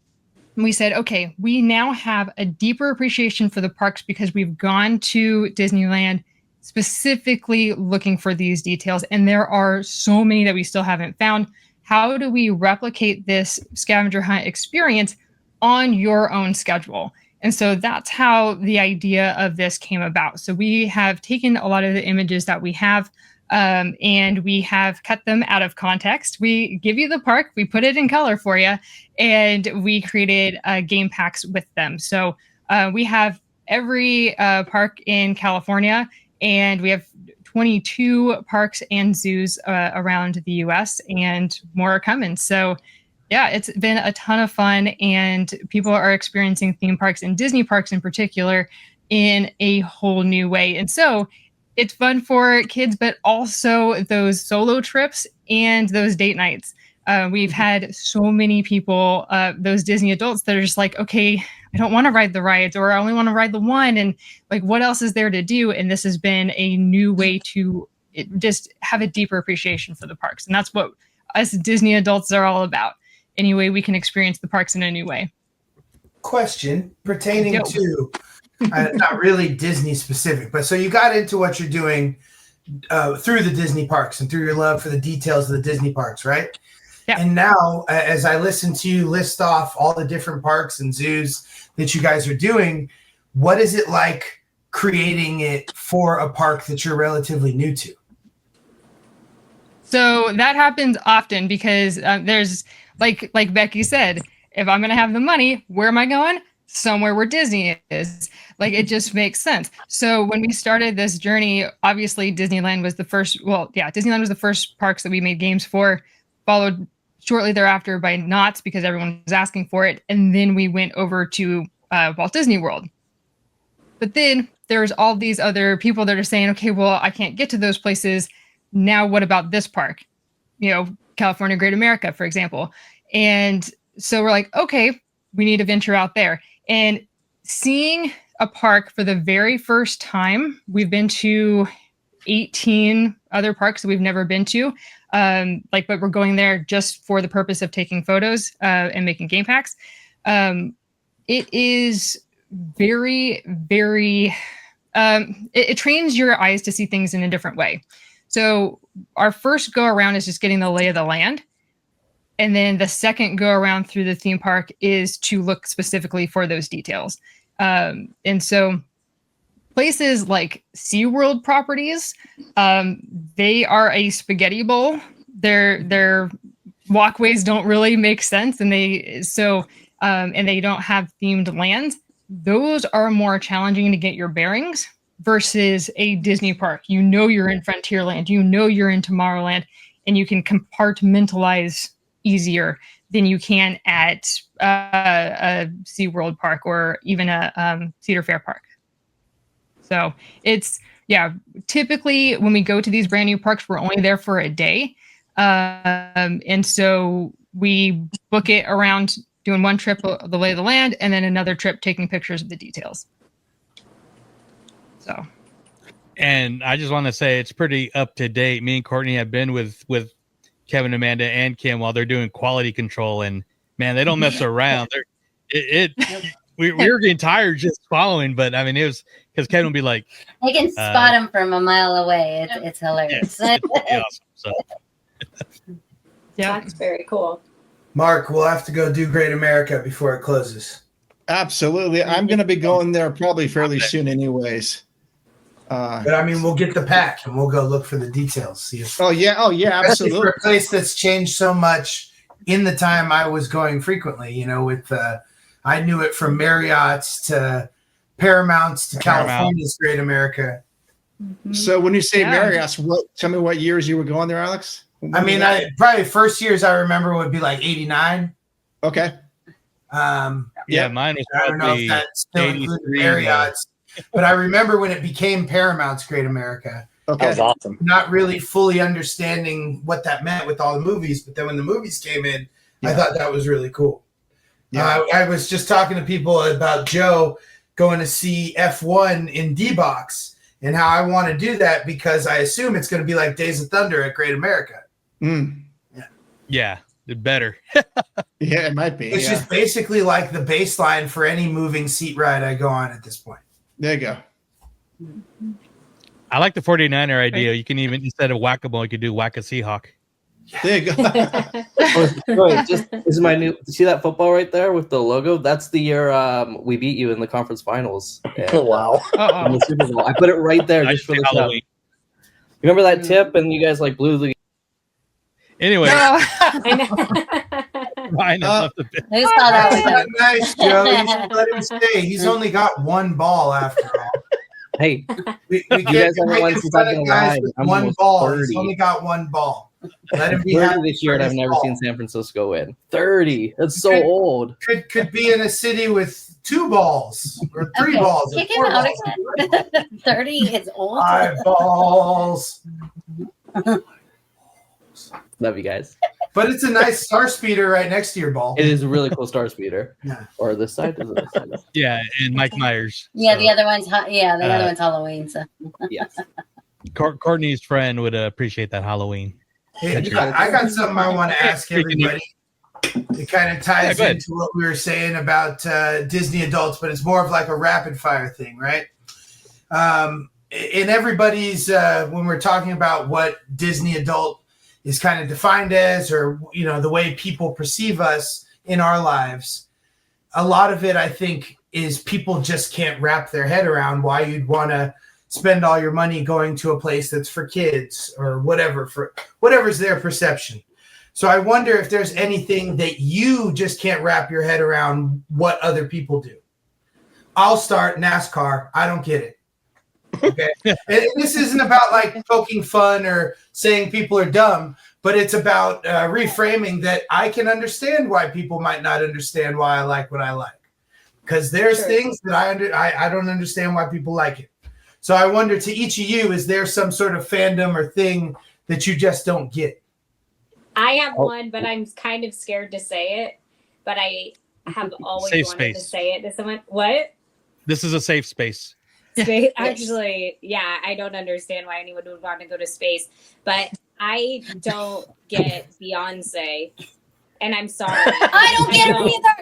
we said, okay, we now have a deeper appreciation for the parks because we've gone to Disneyland specifically looking for these details. And there are so many that we still haven't found. How do we replicate this scavenger hunt experience on your own schedule? And so that's how the idea of this came about. So we have taken a lot of the images that we have and we have cut them out of context. We give you the park, we put it in color for you, and we created game packs with them. So we have every park in California, and we have 22 parks and zoos around the US, and more are coming. So yeah, it's been a ton of fun, and people are experiencing theme parks and Disney parks in particular in a whole new way. And so it's fun for kids, but also those solo trips and those date nights. We've had so many people, those Disney adults that are just like, okay, I don't want to ride the rides, or I only want to ride the one. And like, what else is there to do? And this has been a new way to just have a deeper appreciation for the parks. And that's what us Disney adults are all about. Any way we can experience the parks in a new way. Question pertaining to not really Disney specific, but so you got into what you're doing through the Disney parks and through your love for the details of the Disney parks, right? Yeah. And now, as I listen to you list off all the different parks and zoos that you guys are doing, what is it like creating it for a park that you're relatively new to? So that happens often because there's, like Becky said, if I'm going to have the money, where am I going? Somewhere where Disney is. Like, it just makes sense. So when we started this journey, obviously Disneyland was the first, Disneyland was the first parks that we made games for, followed shortly thereafter by Knott's because everyone was asking for it. And then we went over to Walt Disney World. But then there's all these other people that are saying, okay, well, I can't get to those places. Now what about this park? California Great America, for example. And so we're like, okay, we need to venture out there. And seeing a park for the very first time, we've been to 18 other parks that we've never been to. But we're going there just for the purpose of taking photos and making game packs. It is very, very, it trains your eyes to see things in a different way. So our first go around is just getting the lay of the land. And then the second go around through the theme park is to look specifically for those details. And so places like SeaWorld properties, they are a spaghetti bowl. Their walkways don't really make sense, and they don't have themed lands. Those are more challenging to get your bearings versus a Disney park. You know you're in Frontierland, you know you're in Tomorrowland, and you can compartmentalize easier than you can at a SeaWorld park or even a Cedar Fair park. So it's, typically when we go to these brand new parks, we're only there for a day. And so we book it around doing one trip, the lay of the land, and then another trip taking pictures of the details. So. And I just want to say it's pretty up to date. Me and Courtney have been with Kevin, Amanda, and Kim while they're doing quality control, and man, they don't mess around. We were getting tired just following, but I mean, it was because Kevin would be like, I can spot him from a mile away. It's hilarious. It's awesome. So. That's very cool. Mark, we'll have to go do Great America before it closes. Absolutely. I'm going to be going there probably fairly soon anyways. But I mean, we'll get the pack and we'll go look for the details. See if, absolutely. For a place that's changed so much in the time I was going frequently, with I knew it from Marriott's to Paramount's to California's Great America. So when you say Marriott's, tell me what years you were going there, Alex? I mean, probably first years I remember would be like 89. Okay. Mine was I don't know if that still included Marriott's, but I remember when it became Paramount's Great America. Okay. That was awesome. Not really fully understanding what that meant with all the movies, but then when the movies came in, I thought that was really cool. Yeah. I was just talking to people about Joe going to see F1 in D-Box and how I want to do that because I assume it's going to be like Days of Thunder at Great America. Yeah, better. Yeah, it might be. It's just basically like the baseline for any moving seat ride I go on at this point. There you go. I like the 49er idea. You can even, instead of whack-a-mole, you could do whack-a-Seahawk. There you go. This is my new. See that football right there with the logo? That's the year we beat you in the conference finals. And, wow! In the Super Bowl. I put it right there just for the Halloween. Remember that tip? And you guys blew the. Anyway, Ryan left the bit. Nice, Joe. You should let him stay. He's only got one ball after all. Hey, we you guys haven't won since I've been alive. I'm one almost ball. 30. He's only got one ball. Let him be 30 this year, and I've never seen San Francisco win. 30. That's so old. Could be in a city with 2 balls or 3 balls. Kick him out again. 30 is old. 5 balls. Love you guys. But it's a nice star speeder right next to your ball. It is a really cool star speeder. Yeah. Or this side. Is it this side? Yeah, and Mike Myers. Yeah, the other one's other one's Halloween. So yes. Courtney's friend would appreciate that Halloween. Hey, I got something I want to ask everybody. It kind of ties into what we were saying about Disney adults, but it's more of like a rapid fire thing, right? In everybody's, when we're talking about what Disney adult is kind of defined as, or, the way people perceive us in our lives, a lot of it, I think, is people just can't wrap their head around why you'd want to spend all your money going to a place that's for kids or whatever's their perception. So I wonder if there's anything that you just can't wrap your head around what other people do. I'll start NASCAR. I don't get it. Okay. And this isn't about poking fun or saying people are dumb, but it's about reframing that I can understand why people might not understand why I like what I like. Because there's things that I don't understand why people like it. So I wonder, to each of you, is there some sort of fandom or thing that you just don't get? I have one, but I'm kind of scared to say it. But I have always wanted to say it to someone. What? This is a safe space. Space, actually, yeah, I don't understand why anyone would want to go to space, but I don't get Beyonce, and I'm sorry. I don't get her either.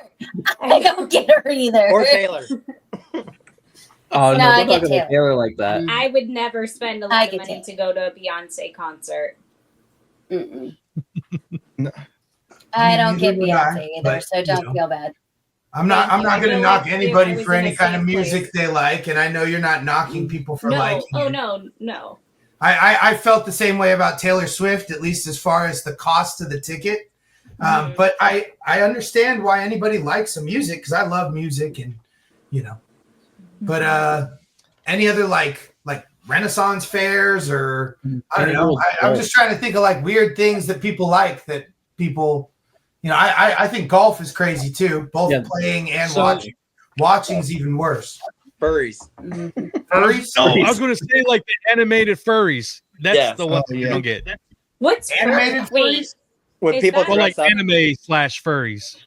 I don't get her either. Or Taylor. Oh no, I don't get talk about Taylor like that. I would never spend a lot of money to go to a Beyonce concert. Mm-mm. I don't get Beyonce either, but, so don't feel bad. I'm not going to knock anybody I was for in any the kind of same music place. they like, and I know you're not knocking people for No, liking oh it. no. I felt the same way about Taylor Swift, at least as far as the cost of the ticket. But I understand why anybody likes some music, because I love music, and But any other like Renaissance fairs, or I don't know. I'm just trying to think of like weird things that people like, that people, I think golf is crazy too, both playing and watching. Watching's even worse. Furries. Furries? No, I was going to say like the animated furries. That's the one you don't get. What's animated furries? When Is people that- Or like dress up. anime/furries.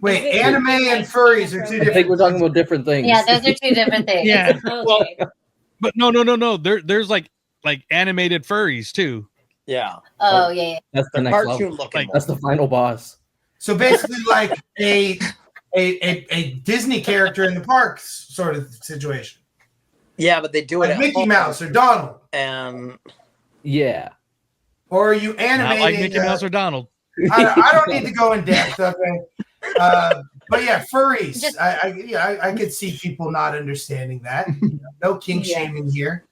Wait, anime and furries are two I different. think we're talking about different things. Yeah, those are two different things. Yeah. Okay. But no. There's like animated furries too. Yeah. Oh, yeah. That's the next Cartoon level. looking Like, that's the final boss. So basically, like a Disney character in the parks sort of situation, Yeah, but they do it like at Mickey home. Mouse or Donald. Yeah. Or are you Not animating? like Mickey Mouse or Donald. I don't need to go in depth. Okay. But yeah, furries. I could see people not understanding that. No kink shaming here.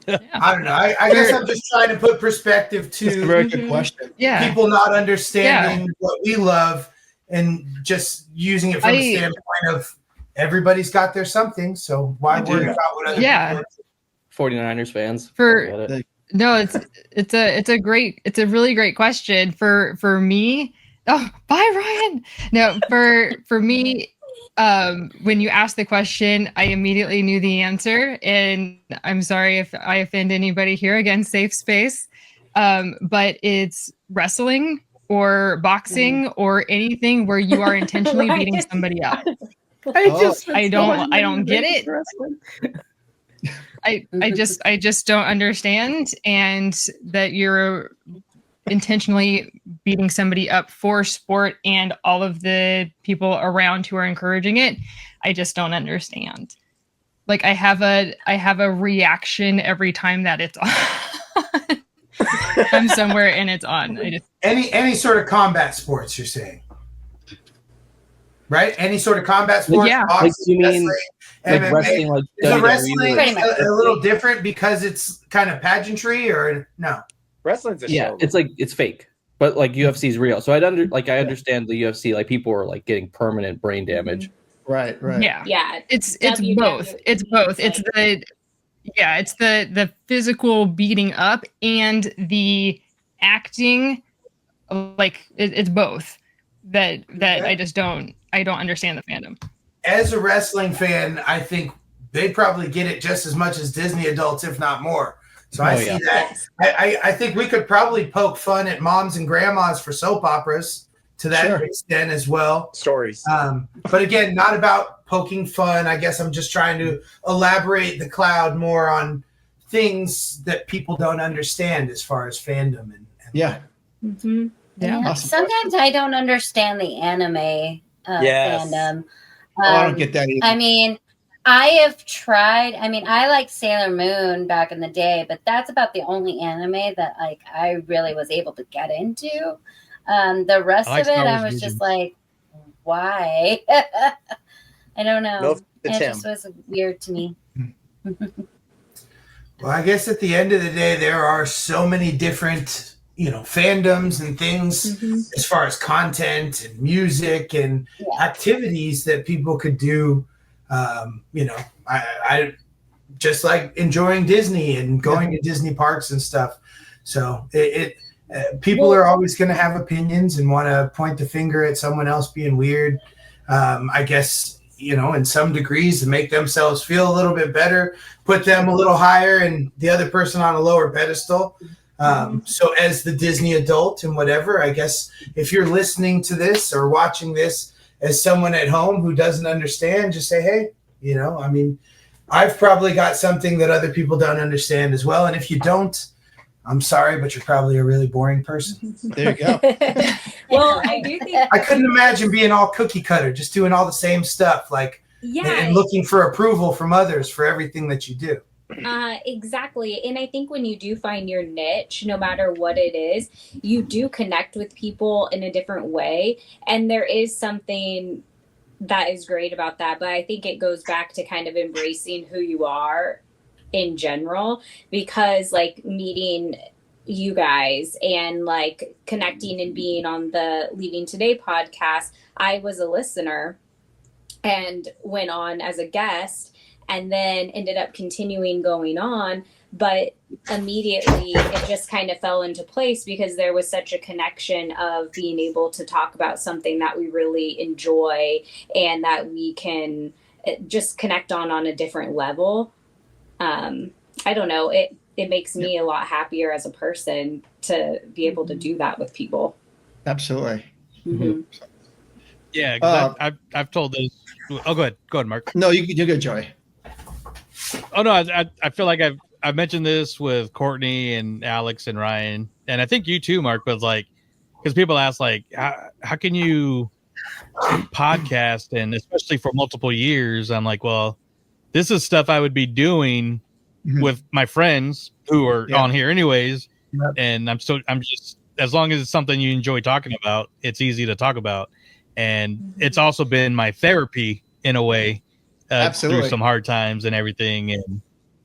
I don't know. I guess I'm just trying to put perspective to That's a very good question. Yeah. people not understanding what we love, and just using it from the standpoint of everybody's got their something. So why worry about what other people 49ers fans. For no, it's a really great question for me. Oh, bye Ryan. No, for me, when you asked the question, I immediately knew the answer, and I'm sorry if I offend anybody here. Again, safe space. But it's wrestling or boxing or anything where you are intentionally beating somebody up. I don't get it. I just don't understand, and that you're intentionally beating somebody up for sport and all of the people around who are encouraging it. I just don't understand. Like I have a reaction every time that it's on. I'm somewhere and it's on. any sort of combat sports, you're saying, right? Any sort of combat sports? Yeah. Boxing, Like, you mean wrestling, like MMA. wrestling, like Is the WWE, wrestling like- a little different because it's kind of pageantry, or no? Wrestling's a Yeah, show. it's like it's fake, but like UFC is real. So I understand the UFC. Like people are like getting permanent brain damage. Right. Yeah. It's both. It's both. It's the physical beating up and the acting. Like it's both. That I just don't understand the fandom. As a wrestling fan, I think they probably get it just as much as Disney adults, if not more. So I see that. I think we could probably poke fun at moms and grandmas for soap operas to that extent as well. Stories. But again, not about poking fun. I guess I'm just trying to elaborate the cloud more on things that people don't understand as far as fandom. Yeah. Mm-hmm. Yeah. Awesome. Sometimes I don't understand the anime fandom. I don't get that either. I mean, I have tried. I mean, I like Sailor Moon back in the day, but that's about the only anime that like I really was able to get into. The rest I like of it, Star I Wars was just Visions. like, why? I don't know. No, It just was weird to me. Well, I guess at the end of the day, there are so many different, fandoms and things as far as content and music and activities that people could do. I just like enjoying Disney and going to Disney parks and stuff. So people are always going to have opinions and want to point the finger at someone else being weird. I guess, in some degrees to make themselves feel a little bit better, put them a little higher and the other person on a lower pedestal. So as the Disney adult and whatever, I guess if you're listening to this or watching this as someone at home who doesn't understand, just say, hey, You know, I mean, I've probably got something that other people don't understand as well. And if you don't, I'm sorry, but you're probably a really boring person. There you go. Well, I do think I couldn't imagine being all cookie cutter, just doing all the same stuff, like, and looking for approval from others for everything that you do. Exactly. And I think when you do find your niche, no matter what it is, you do connect with people in a different way. And there is something that is great about that. But I think it goes back to kind of embracing who you are in general, because like meeting you guys and like connecting and being on the Leaving Today podcast, I was a listener and went on as a guest and then ended up continuing going on. But immediately it just kind of fell into place because there was such a connection of being able to talk about something that we really enjoy and that we can just connect on a different level. I don't know. It makes me a lot happier as a person to be able to do that with people. Absolutely. Mm-hmm. Yeah, because I've told this. Oh, go ahead, Mark. No, you go, Joey. Oh no, I feel like I've mentioned this with Courtney and Alex and Ryan, and I think you too, Mark. Was like, because people ask like, how can you podcast, and especially for multiple years, I'm like, well, this is stuff I would be doing with my friends who are on here anyways. Yep. And I'm just, as long as it's something you enjoy talking about, it's easy to talk about. And it's also been my therapy in a way, through some hard times and everything. And,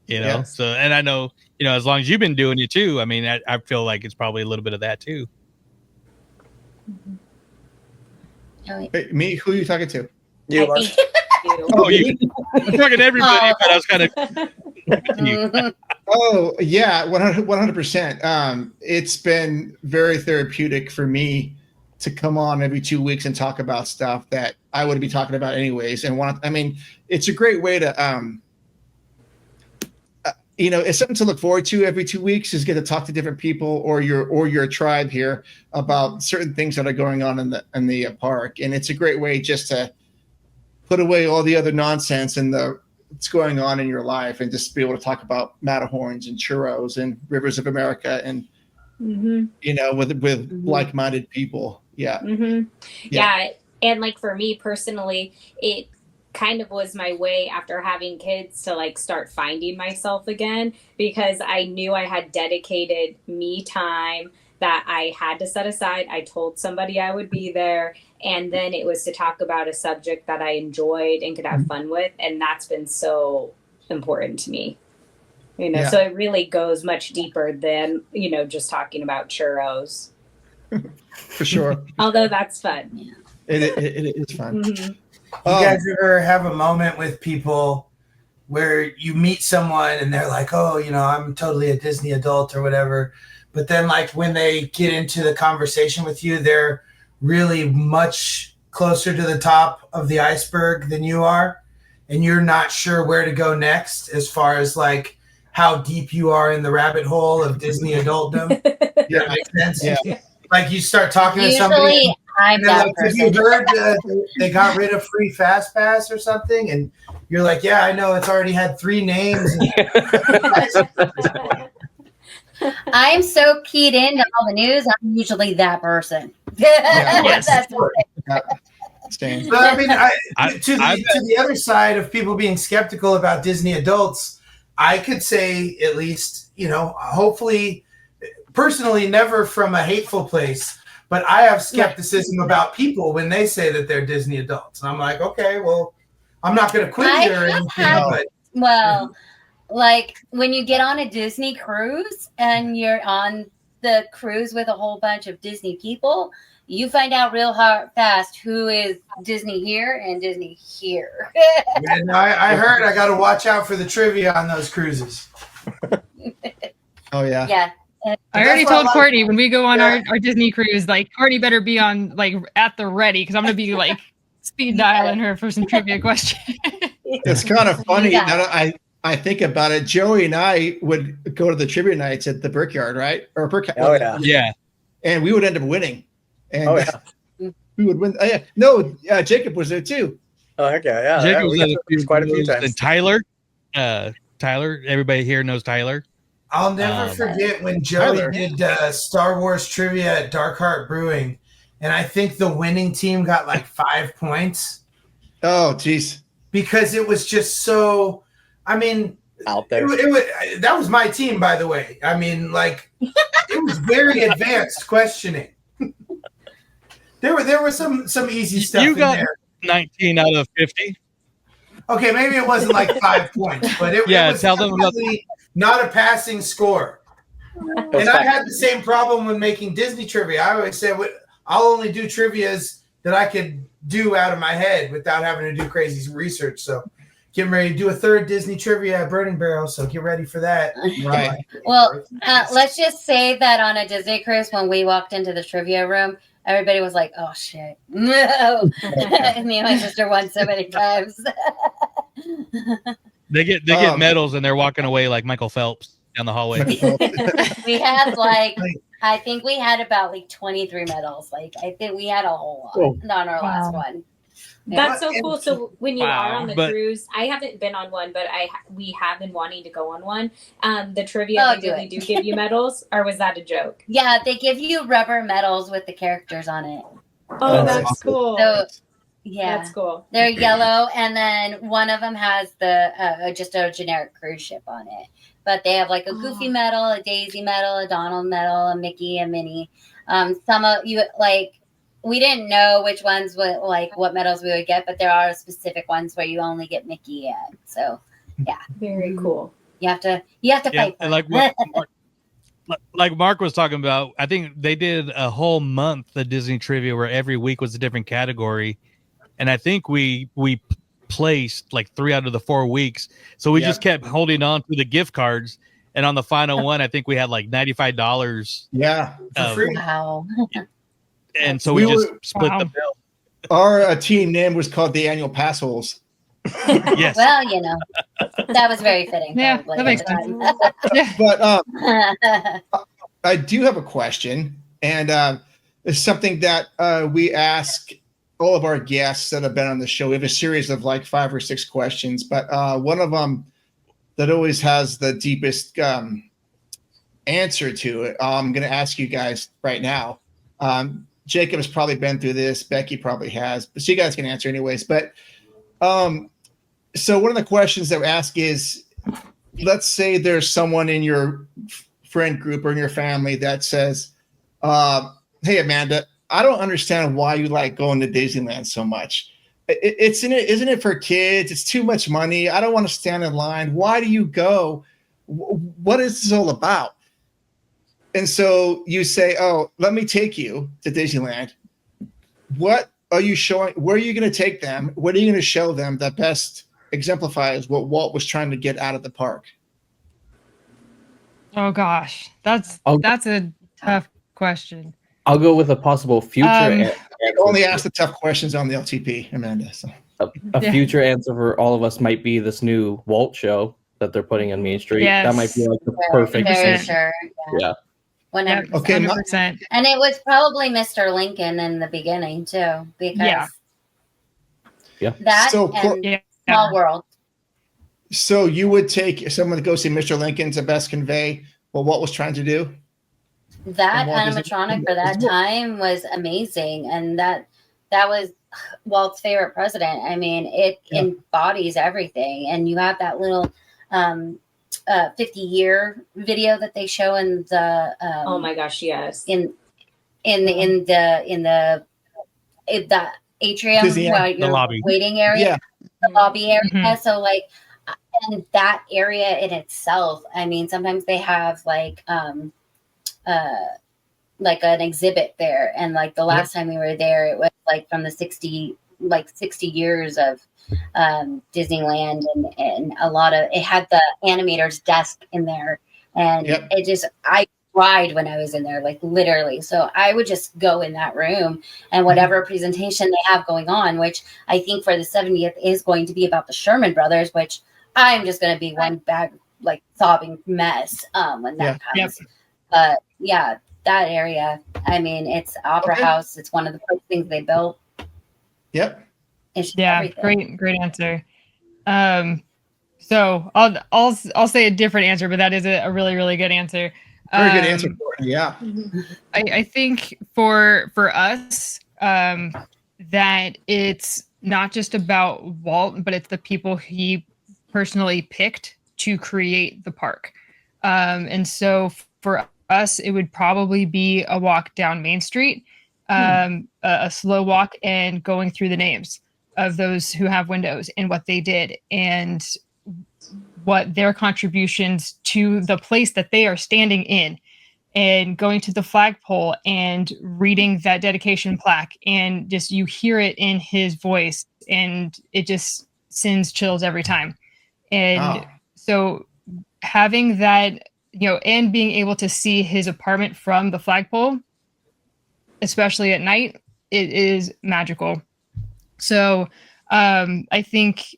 you know, so, and I know, you know, as long as you've been doing it too, I mean, I feel like it's probably a little bit of that too. Hey, me, who are you talking to? You. Oh, you. I'm talking to everybody, but I was kind of. Oh yeah, 100%. It's been very therapeutic for me to come on every 2 weeks and talk about stuff that I would be talking about anyways. And I mean, it's a great way to, you know, it's something to look forward to every 2 weeks, is get to talk to different people or your tribe here about certain things that are going on in the park. And it's a great way just to put away all the other nonsense and what's going on in your life, and just be able to talk about Matterhorns and churros and rivers of America and, you know, with like-minded people. Yeah. Yeah. And like for me personally, it kind of was my way after having kids to like start finding myself again, because I knew I had dedicated me time that I had to set aside. I told somebody I would be there. And then it was to talk about a subject that I enjoyed and could have fun with. And that's been so important to me, you know, so it really goes much deeper than, you know, just talking about churros. For sure. Although that's fun. Yeah. It is fun. You guys ever have a moment with people where you meet someone and they're like, oh, you know, I'm totally a Disney adult or whatever. But then like when they get into the conversation with you, they're really much closer to the top of the iceberg than you are, and you're not sure where to go next as far as like how deep you are in the rabbit hole of Disney adultdom. Yeah, that makes sense. Yeah. Like you start talking to somebody, I'm that like, person. have you heard they got rid of free fast pass or something? And you're like, yeah, I know, it's already had 3 names. I'm so keyed into all the news. I'm usually that person. Yes. That's But I mean, to the other side of people being skeptical about Disney adults, I could say at least, you know, hopefully, personally, never from a hateful place, but I have skepticism about people when they say that they're Disney adults. And I'm like, okay, well, I'm not going to quit you or anything. Well, like when you get on a Disney cruise and you're on the cruise with a whole bunch of Disney people, you find out real fast who is Disney here and Disney here. And I heard I got to watch out for the trivia on those cruises. Oh, yeah. Yeah. I already told Courtney when we go on our Disney cruise, like Courtney better be on like at the ready, because I'm going to be like speed dialing her for some trivia questions. It's kind of funny that I think about it. Joey and I would go to the trivia nights at the Brickyard, right? Or Yeah. And we would end up winning. And we would win. Jacob was there too. Oh, okay, yeah. Jacob's we done got a few quite a few videos. times. And Tyler, everybody here knows Tyler. I'll never forget when Joey did Star Wars trivia at Dark Heart Brewing, and I think the winning team got like 5 points. Oh, geez. Because it was just so, I mean, out there. That was my team, by the way. I mean, like, it was very advanced questioning. There were some easy stuff You in got there. 19 out of 50. Okay, maybe it wasn't like 5 points, but it was tell them about not a passing score. And I had the same problem when making Disney trivia. I always said, I'll only do trivias that I could do out of my head without having to do crazy research. So getting ready to do a third Disney trivia at Burning Barrel. So get ready for that. Right. Well, let's just say that on a Disney cruise, when we walked into the trivia room, everybody was like, "Oh shit, no!" Me and my sister won so many times. They get medals and they're walking away like Michael Phelps down the hallway. We had I think we had about 23 medals. I think we had a whole lot on our last one. That's so cool. So when you are on the but- cruise, I haven't been on one, but we have been wanting to go on one. The trivia, they really do give you medals, or was that a joke? Yeah, they give you rubber medals with the characters on it. Oh, that's cool. So, yeah, that's cool. They're yellow, and then one of them has the just a generic cruise ship on it. But they have a Goofy medal, a Daisy medal, a Donald medal, a Mickey, a Minnie. Some of you we didn't know which ones would what medals we would get, but there are specific ones where you only get Mickey at. So yeah, very cool. You have to fight. And like Mark was talking about, I think they did a whole month of Disney trivia where every week was a different category, and I think we placed 3 out of the 4 weeks. So we just kept holding on to the gift cards, and on the final one, I think we had $95. Yeah, Wow. And so we just split the bill. Our team name was called the Annual Pass Holes. Yes. Well, that was very fitting. Yeah, probably, that makes at the sense. time. But I do have a question, and it's something that we ask all of our guests that have been on the show. We have a series of 5 or 6 questions, but one of them that always has the deepest answer to it, I'm going to ask you guys right now. Jacob has probably been through this. Becky probably has, but so you guys can answer anyways. But so one of the questions that we ask is, let's say there's someone in your friend group or in your family that says, "Hey, Amanda, I don't understand why you like going to Disneyland so much. Isn't it for kids? It's too much money. I don't want to stand in line. Why do you go? What is this all about?" And so you say, "Oh, let me take you to Disneyland. What are you showing? Where are you going to take them? What are you going to show them that best exemplifies what Walt was trying to get out of the park?" Oh gosh, that's a tough question. I'll go with a possible future answer. Only ask the tough questions on the LTP, Amanda. So. A future answer for all of us might be this new Walt show that they're putting on Main Street. Yes. That might be the perfect Very thing. sure. Yeah. 100%. Okay, 100%. And it was probably Mr. Lincoln in the beginning too, because that So, and Small World. So you would take someone to go see Mr. Lincoln to best convey what Walt was trying to do? That Walt Disney- animatronic for that time was amazing, and that was Walt's favorite president. I mean, it embodies everything, and you have that little 50-year video that they show in the oh my gosh, yes, in the atrium, Disney, the lobby waiting area, the lobby area. Mhm. So and that area in itself, I mean, sometimes they have an exhibit there, and the last time we were there, it was from the 60 years of Disneyland, and a lot of it had the animator's desk in there, and it just I cried when I was in there, literally. So I would just go in that room, and whatever presentation they have going on, which I think for the 70th is going to be about the Sherman Brothers, which I'm just going to be one bad sobbing mess when that comes. But yeah, that area, I mean, it's Opera House. It's one of the first things they built. Yep. It's just Yeah, everything. great answer. So I'll say a different answer, but that is a really, really good answer. Very good answer, Courtney. Yeah. I think for us, that it's not just about Walt, but it's the people he personally picked to create the park. And so for us, it would probably be a walk down Main Street, a slow walk, and going through the names of those who have windows and what they did and what their contributions to the place that they are standing in, and going to the flagpole and reading that dedication plaque, and just you hear it in his voice and it just sends chills every time. And so having that, and being able to see his apartment from the flagpole, especially at night, it is magical. So I think,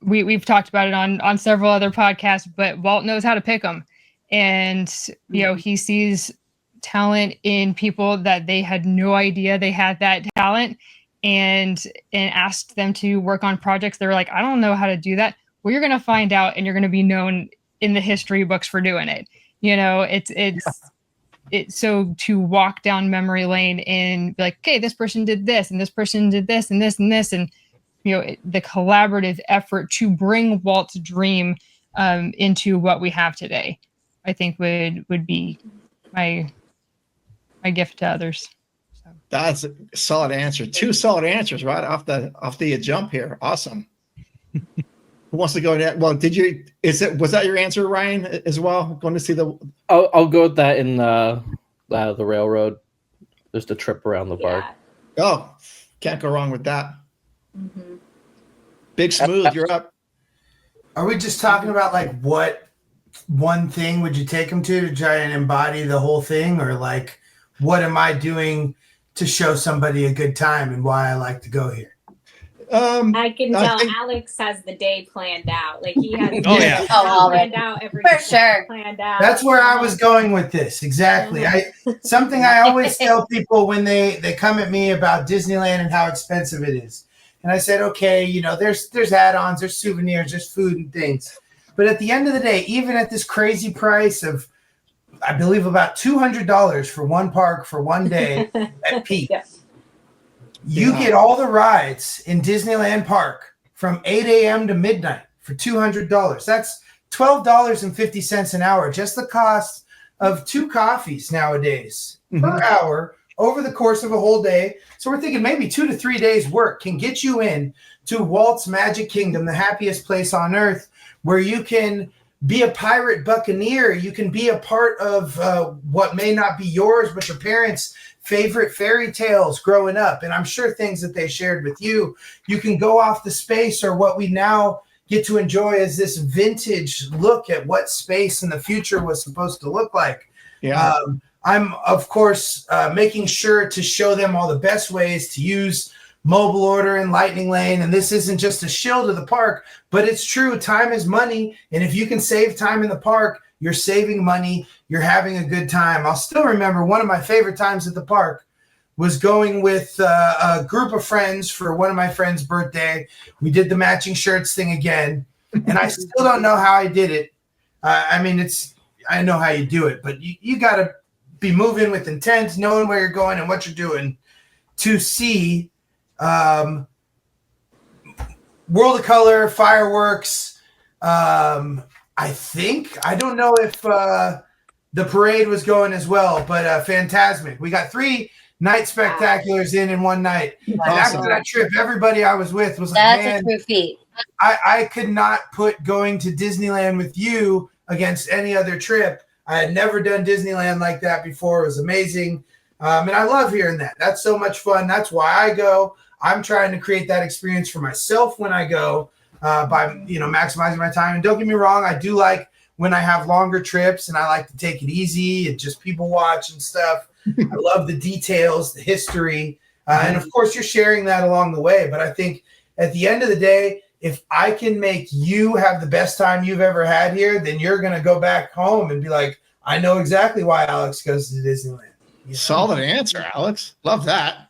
we've talked about it on several other podcasts, but Walt knows how to pick them. And, he sees talent in people that they had no idea they had that talent, and asked them to work on projects. They were like, I don't know how to do that. Well, you're going to find out, and you're going to be known in the history books for doing it. It's so to walk down memory lane and be like, okay, this person did this, and this person did this, and this, and this. And, the collaborative effort to bring Walt's dream into what we have today, I think would be my gift to others. So. That's a solid answer. 2 solid answers right off the jump here. Awesome. Who wants to go next? Well, was that your answer, Ryan, as well? Going to see I'll go with that in the railroad. Just a trip around the park. Oh, can't go wrong with that. Big Smooth, you're up. Are we just talking about like what one thing would you take them to try and embody the whole thing, or like what am I doing to show somebody a good time and why I like to go here? I can tell Alex has the day planned out. Like he has planned out everything. For sure. Planned out. That's where I was going with this. Exactly. Something I always tell people when they come at me about Disneyland and how expensive it is. And I said, okay, there's add-ons, there's souvenirs, there's food and things. But at the end of the day, even at this crazy price of, I believe, about $200 for one park for one day at peak, you get all the rides in Disneyland Park from 8 a.m. to midnight for $200. That's $12.50 an hour, just the cost of 2 coffees nowadays per hour over the course of a whole day. So we're thinking maybe 2 to 3 days work can get you in to Walt's Magic Kingdom, the happiest place on earth, where you can be a pirate buccaneer. You can be a part of what may not be yours, but your parents' favorite fairy tales growing up. And I'm sure things that they shared with you. You can go off the space, or what we now get to enjoy as this vintage look at what space in the future was supposed to look like. Yeah. I'm, of course, making sure to show them all the best ways to use mobile order and Lightning Lane. And this isn't just a shill to the park, but it's true. Time is money. And if you can save time in the park, you're saving money. You're having a good time. I'll still remember one of my favorite times at the park was going with a group of friends for one of my friends' birthday. We did the matching shirts thing again. And I still don't know how I did it. I know how you do it, but you got to be moving with intent, knowing where you're going and what you're doing to see World of Color, fireworks. I don't know if the parade was going as well, but Fantasmic. We got 3 night spectaculars in one night. And after that trip, everybody I was with was like, that's a true feat. I could not put going to Disneyland with you against any other trip. I had never done Disneyland like that before. It was amazing. And I love hearing that. That's so much fun. That's why I go. I'm trying to create that experience for myself when I go by, maximizing my time. And don't get me wrong, I do like when I have longer trips and I like to take it easy and just people watch and stuff. I love the details, the history. And of course, you're sharing that along the way. But I think at the end of the day, if I can make you have the best time you've ever had here, then you're going to go back home and be like, I know exactly why Alex goes to Disneyland. Solid answer, Alex. Love that.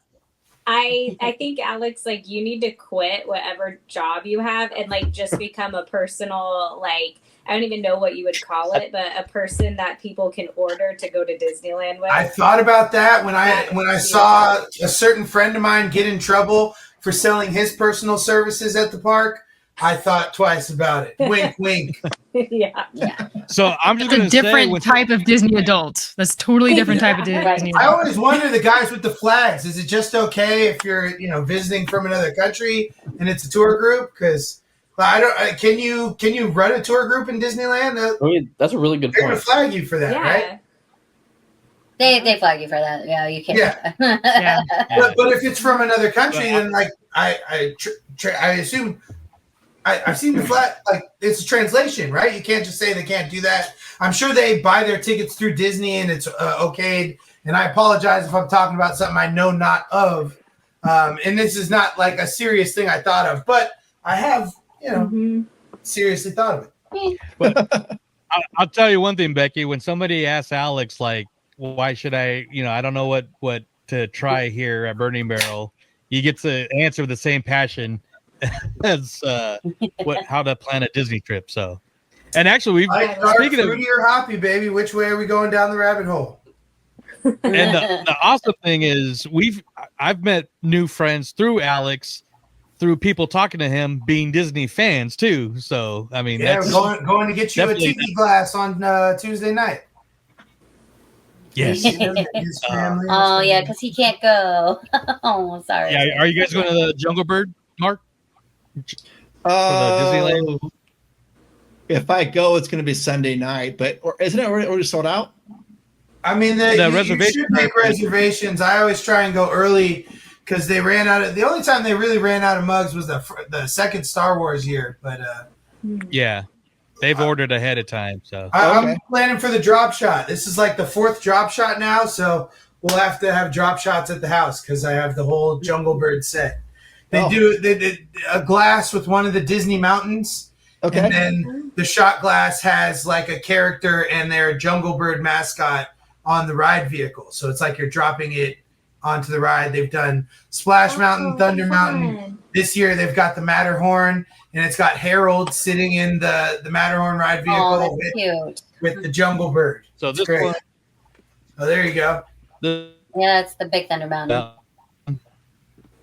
I think, Alex, like, you need to quit whatever job you have and, like, just become a personal, like, I don't even know what you would call it, but a person that people can order to go to Disneyland with. I thought about that when I saw a certain friend of mine get in trouble for selling his personal services at the park. I thought twice about it. Wink, wink. Yeah. So I'm just It's going a to say, different type of Disney adult. That's totally different type of Disney. I always wonder the guys with the flags. Is it just okay if you're, visiting from another country and it's a tour group? Because I don't. Can you run a tour group in Disneyland? I mean, that's a really good They're point. gonna flag you for that, right? They flag you for that. Yeah, you can't. Yeah. But if it's from another country, then like I assume I've seen the flag, like it's a translation, right? You can't just say they can't do that. I'm sure they buy their tickets through Disney and it's okayed. And I apologize if I'm talking about something I know not of. And this is not like a serious thing I thought of, but I have, seriously thought of it. But I'll tell you one thing, Becky. When somebody asks Alex, like, why should I don't know what to try here at Burning Barrel, you get to answer with the same passion as how to plan a Disney trip. So, and actually, speaking of fruity or hoppy, baby, which way are we going down the rabbit hole? And the awesome thing is I've met new friends through Alex, through people talking to him being Disney fans too. So I mean, yeah, that's going to get you a tiki glass on Tuesday night. Yes. Oh yeah, because he can't go. Oh, sorry. Yeah, are you guys going to the Jungle Bird, Mark? For the Disneyland? If I go, it's going to be Sunday night, but isn't it already sold out? I mean, you should make reservations. I always try and go early because they ran out of. The only time they really ran out of mugs was the second Star Wars year. But yeah, they've ordered ahead of time. So I'm planning for the drop shot. This is like the 4th drop shot now, so we'll have to have drop shots at the house because I have the whole Jungle Bird set. They did a glass with one of the Disney mountains. Okay. And then the shot glass has like a character and their Jungle Bird mascot on the ride vehicle. So it's like you're dropping it onto the ride. They've done Splash Mountain, Thunder Mountain. This year they've got the Matterhorn, and it's got Harold sitting in the Matterhorn ride vehicle with the Jungle Bird. So this great. one, there you go. Yeah, it's the big Thunder Mountain.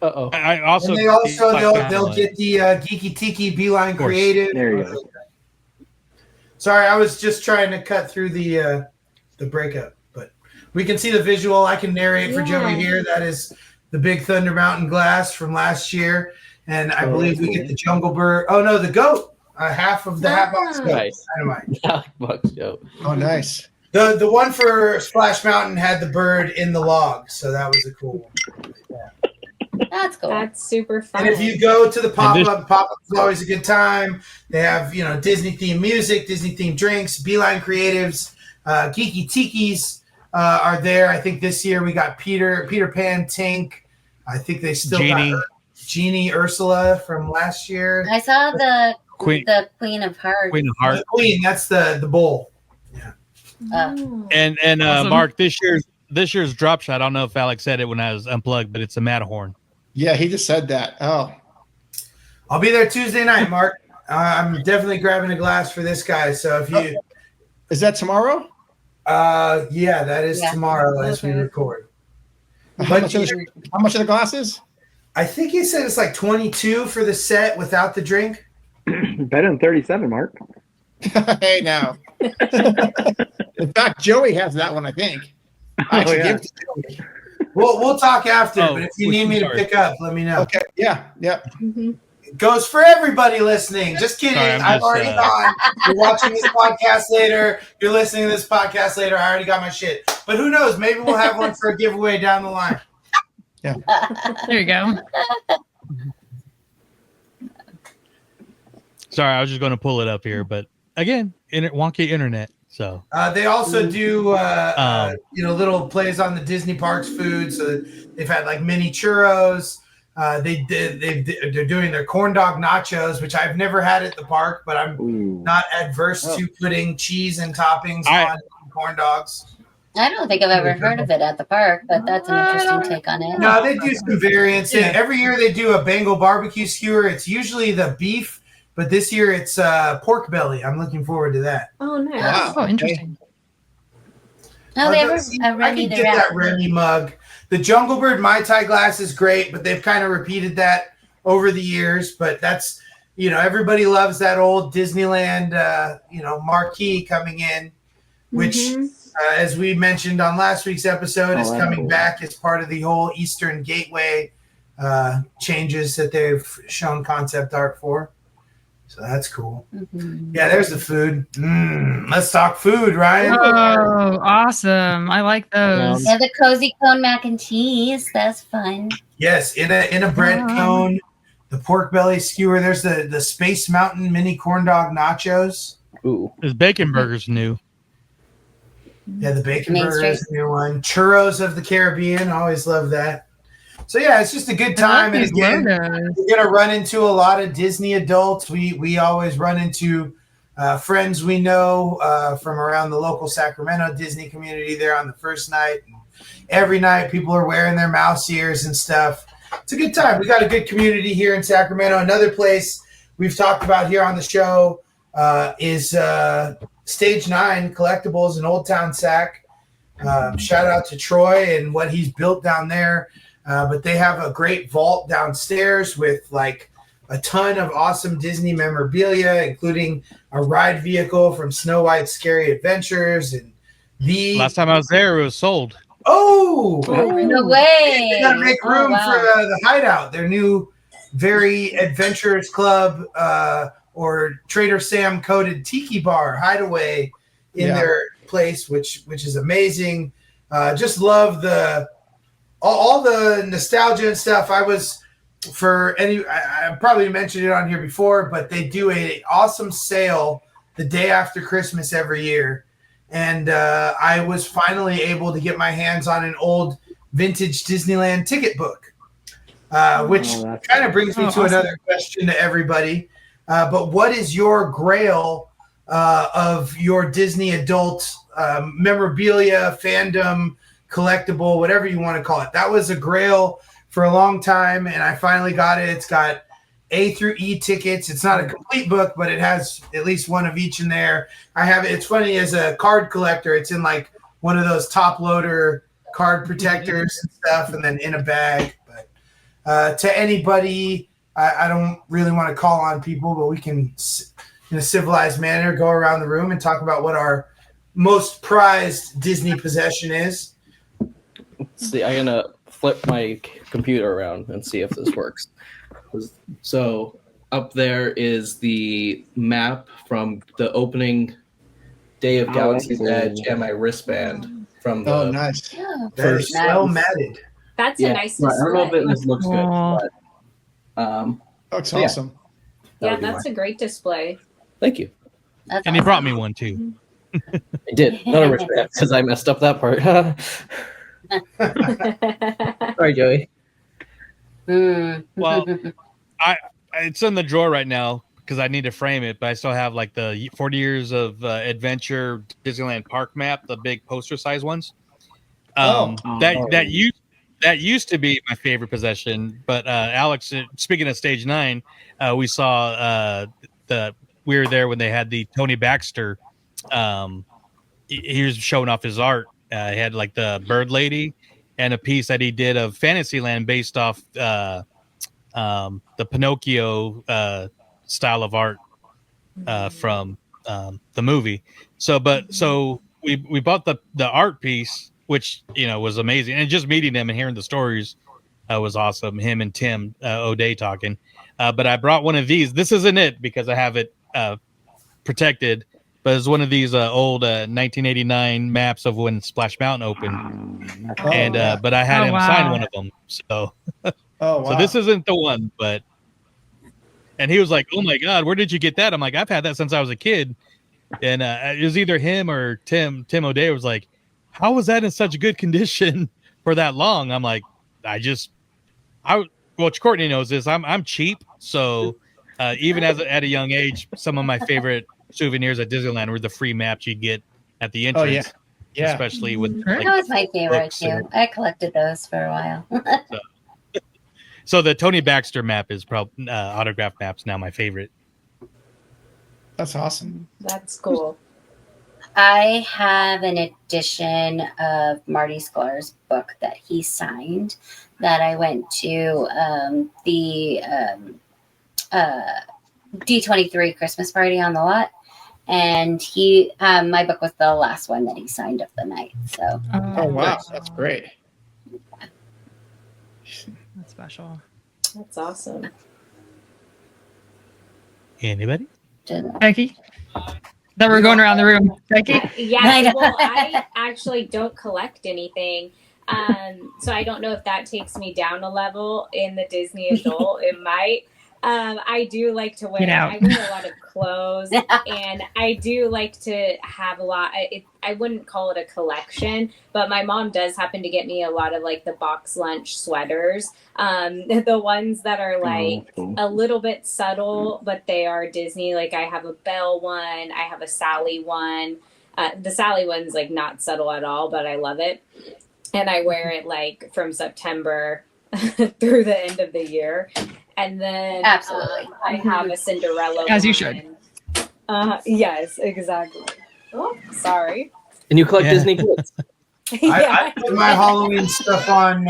Uh-oh. I also and they'll get the Geeky Tiki Beeline Creative. There you go. Sorry, I was just trying to cut through the breakup, but we can see the visual. I can narrate for Joey here. That is the big Thunder Mountain glass from last year, and I believe we get the Jungle Bird. Oh no, the goat. Half of the Hatbox goat. Nice. Dynamite. Oh, nice. The one for Splash Mountain had the bird in the log, so that was a cool one. Yeah. That's cool. That's super fun. And if you go to the pop-up is always a good time. They have, Disney themed music, Disney themed drinks, Beeline Creatives, Geeky Tikis are there. I think this year we got Peter Pan, Tink. I think they still got Genie, Ursula from last year. I saw the Queen of Hearts. Queen of Hearts. The Queen, that's the bowl. Yeah. And Awesome. Mark, this year's drop shot. I don't know if Alex said it when I was unplugged, but it's a Matterhorn. Yeah, he just said that. Oh, I'll be there Tuesday night, Mark. I'm definitely grabbing a glass for this guy. So if you, is that tomorrow? Yeah, that is tomorrow as we record. How much are the glasses? I think he said it's like 22 for the set without the drink. Better than 37, Mark. Hey, now. In fact, Joey has that one, I think. I actually gave it to Joey. We'll talk after, but if you need me to pick up, let me know. Okay. Yeah. It goes for everybody listening. Just kidding. Sorry, I've already gone. You're watching this podcast later. You're listening to this podcast later. I already got my shit. But who knows? Maybe we'll have one for a giveaway down the line. Yeah. There you go. Sorry, I was just going to pull it up here, but again, wonky internet. So they also do little plays on the Disney parks food. So they've had like mini churros. They're doing their corn dog nachos, which I've never had at the park, but I'm not adverse to putting cheese and toppings on corn dogs. I don't think I've ever heard of it at the park, but that's an interesting take on it. No, they do some variants. Every year they do a Bengal barbecue skewer. It's usually the beef, but this year it's pork belly. I'm looking forward to that. Oh, nice. Wow. Oh, interesting. No, they have I can get that Remy mug. The Jungle Bird Mai Tai glass is great, but they've kind of repeated that over the years. But that's, everybody loves that old Disneyland, marquee coming in, which, as we mentioned on last week's episode, is coming back as part of the whole Eastern Gateway changes that they've shown concept art for. So that's cool. Yeah, there's the food. Let's talk food, Ryan. Oh, awesome. I like those. Yeah, the cozy cone mac and cheese. That's fun. Yes, in a bread cone, the pork belly skewer. There's the Space Mountain mini corn dog nachos. Ooh. There's bacon burgers new. Yeah, the bacon burger is a new one. Churros of the Caribbean. Always love that. So yeah, it's just a good time. And again, we're gonna run into a lot of Disney adults. We always run into friends we know from around the local Sacramento Disney community there on the first night. And every night people are wearing their mouse ears and stuff. It's a good time. We got a good community here in Sacramento. Another place we've talked about here on the show is Stage 9 Collectibles in Old Town Sac. Shout out to Troy and what he's built down there. But they have a great vault downstairs with like a ton of awesome Disney memorabilia, including a ride vehicle from Snow White's Scary Adventures. And last time I was there, it was sold. Oh, no way! They gotta make room for the Hideout, their new very adventurous club or Trader Sam coded tiki bar hideaway in their place, which is amazing. Just love all the nostalgia and stuff. I probably mentioned it on here before, but they do an awesome sale the day after Christmas every year. And I was finally able to get my hands on an old vintage Disneyland ticket book, which kind of brings me to another question to everybody. But what is your grail of your Disney adult memorabilia, fandom, collectible, whatever you want to call it? That was a grail for a long time, and I finally got it. It's got A through E tickets. It's not a complete book, but it has at least one of each in there. I have it. It's funny, as a card collector, it's in like one of those top loader card protectors and stuff, and then in a bag. But to anybody, I don't really want to call on people, but we can, in a civilized manner, go around the room and talk about what our most prized Disney possession is. Let's see, I'm gonna flip my computer around and see if this works. So up there is the map from the opening day of Galaxy's Edge and my wristband from the nice. That is well matted. That's a nice display. I don't know if this looks good, but that's awesome. Yeah, that's a great display. Thank you. That's and he brought me one too. I did, not a wristband because I messed up that part. Sorry, Joey. Well, it's in the drawer right now because I need to frame it, but I still have like the 40 years of adventure Disneyland park map, the big poster size ones. That used to be my favorite possession, but Alex, speaking of Stage 9, we saw we were there when they had the Tony Baxter. He was showing off his art. He had like the Bird Lady and a piece that he did of Fantasyland based off the Pinocchio style of art from the movie. So we bought the art piece, which was amazing, and just meeting them and hearing the stories was awesome. Him and Tim O'Day talking. But I brought one of these. This isn't it because I have it protected. But it's one of these old 1989 maps of when Splash Mountain opened, but I had him sign one of them. So, so this isn't the one. And he was like, "Oh my God, where did you get that?" I'm like, "I've had that since I was a kid." And it was either him or Tim O'Day was like, "How was that in such good condition for that long?" I'm like, Courtney knows this. I'm cheap, so even at a young age, some of my favorite souvenirs at Disneyland were the free maps you get at the entrance. Yeah. especially with That was my favorite books too. and- I collected those for a while. So the Tony Baxter map is probably autograph maps now my favorite. That's awesome. That's cool. I have an edition of Marty Sklar's book that he signed that I went to the D23 Christmas party on the lot. And he, my book was the last one that he signed of the night. So, Oh wow, that's great. That's special. That's awesome. Anybody? Becky? That we're going around the room. Becky? Yeah, well, I actually don't collect anything. So I don't know if that takes me down a level in the Disney adult. It might. I do like to wear, I wear a lot of clothes and I do like to have a lot. I wouldn't call it a collection, but my mom does happen to get me a lot of like the box lunch sweaters. The ones that are like a little bit subtle, but they are Disney. Like I have a Belle one, I have a Sally one. The Sally one's like not subtle at all, but I love it. And I wear it like from September through the end of the year. And then absolutely, I have a Cinderella as you one. should. Yes, exactly. Oh, sorry. And you collect Disney goods. I put my Halloween stuff on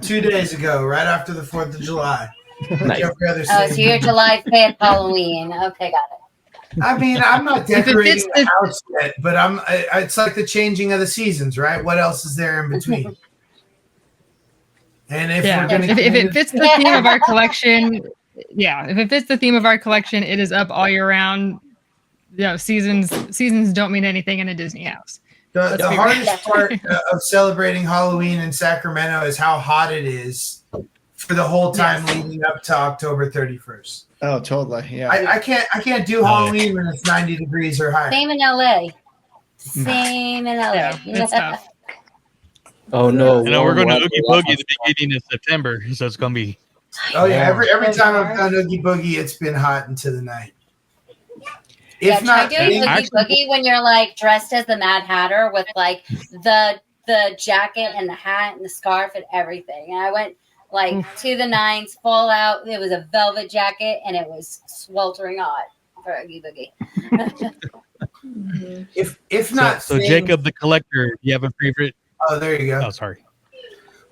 2 days ago, right after the 4th of July. Like every other oh, so city. you're July 5th Halloween. Okay, got it. I mean, I'm not If it decorating fits the house yet, but it's like the changing of the seasons, right? What else is there in between? And if Yeah, we're gonna if it fits the theme of our collection, if it fits the theme of our collection, it is up all year round. Seasons don't mean anything in a Disney house. The hardest part of celebrating Halloween in Sacramento is how hot it is for the whole time leading up to October 31st. Oh, totally. Yeah. I can't do Halloween when it's 90 degrees or higher. Same in LA. Same in LA. Yeah, it's tough. Oh no! I know we're going to Oogie Boogie the beginning of September, so it's going to be. Oh yeah, every time I've done Oogie Boogie, it's been hot into the night. Yeah, If try not, doing Oogie Boogie when you're like dressed as the Mad Hatter with like the jacket and the hat and the scarf and everything. And I went like to the nines, full out. It was a velvet jacket and it was sweltering hot for Oogie Boogie. if not, So Jacob the collector, you have a favorite? Oh, there you go. Oh, sorry.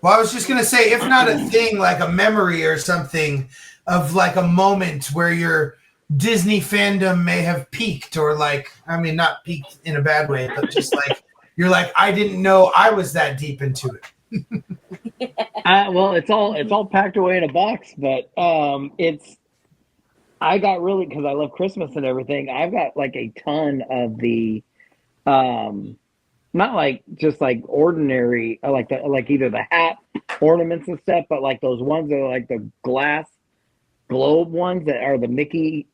Well, I was just gonna say, if not a thing, like a memory or something of like a moment where your Disney fandom may have peaked, or like, I mean, not peaked in a bad way, but just like you're like, I didn't know I was that deep into it. Well, it's all packed away in a box, but I got really, because I love Christmas and everything. I've got like a ton of the, not like just like ordinary, like either the hat ornaments and stuff, but like those ones that are like the glass globe ones that are the Mickey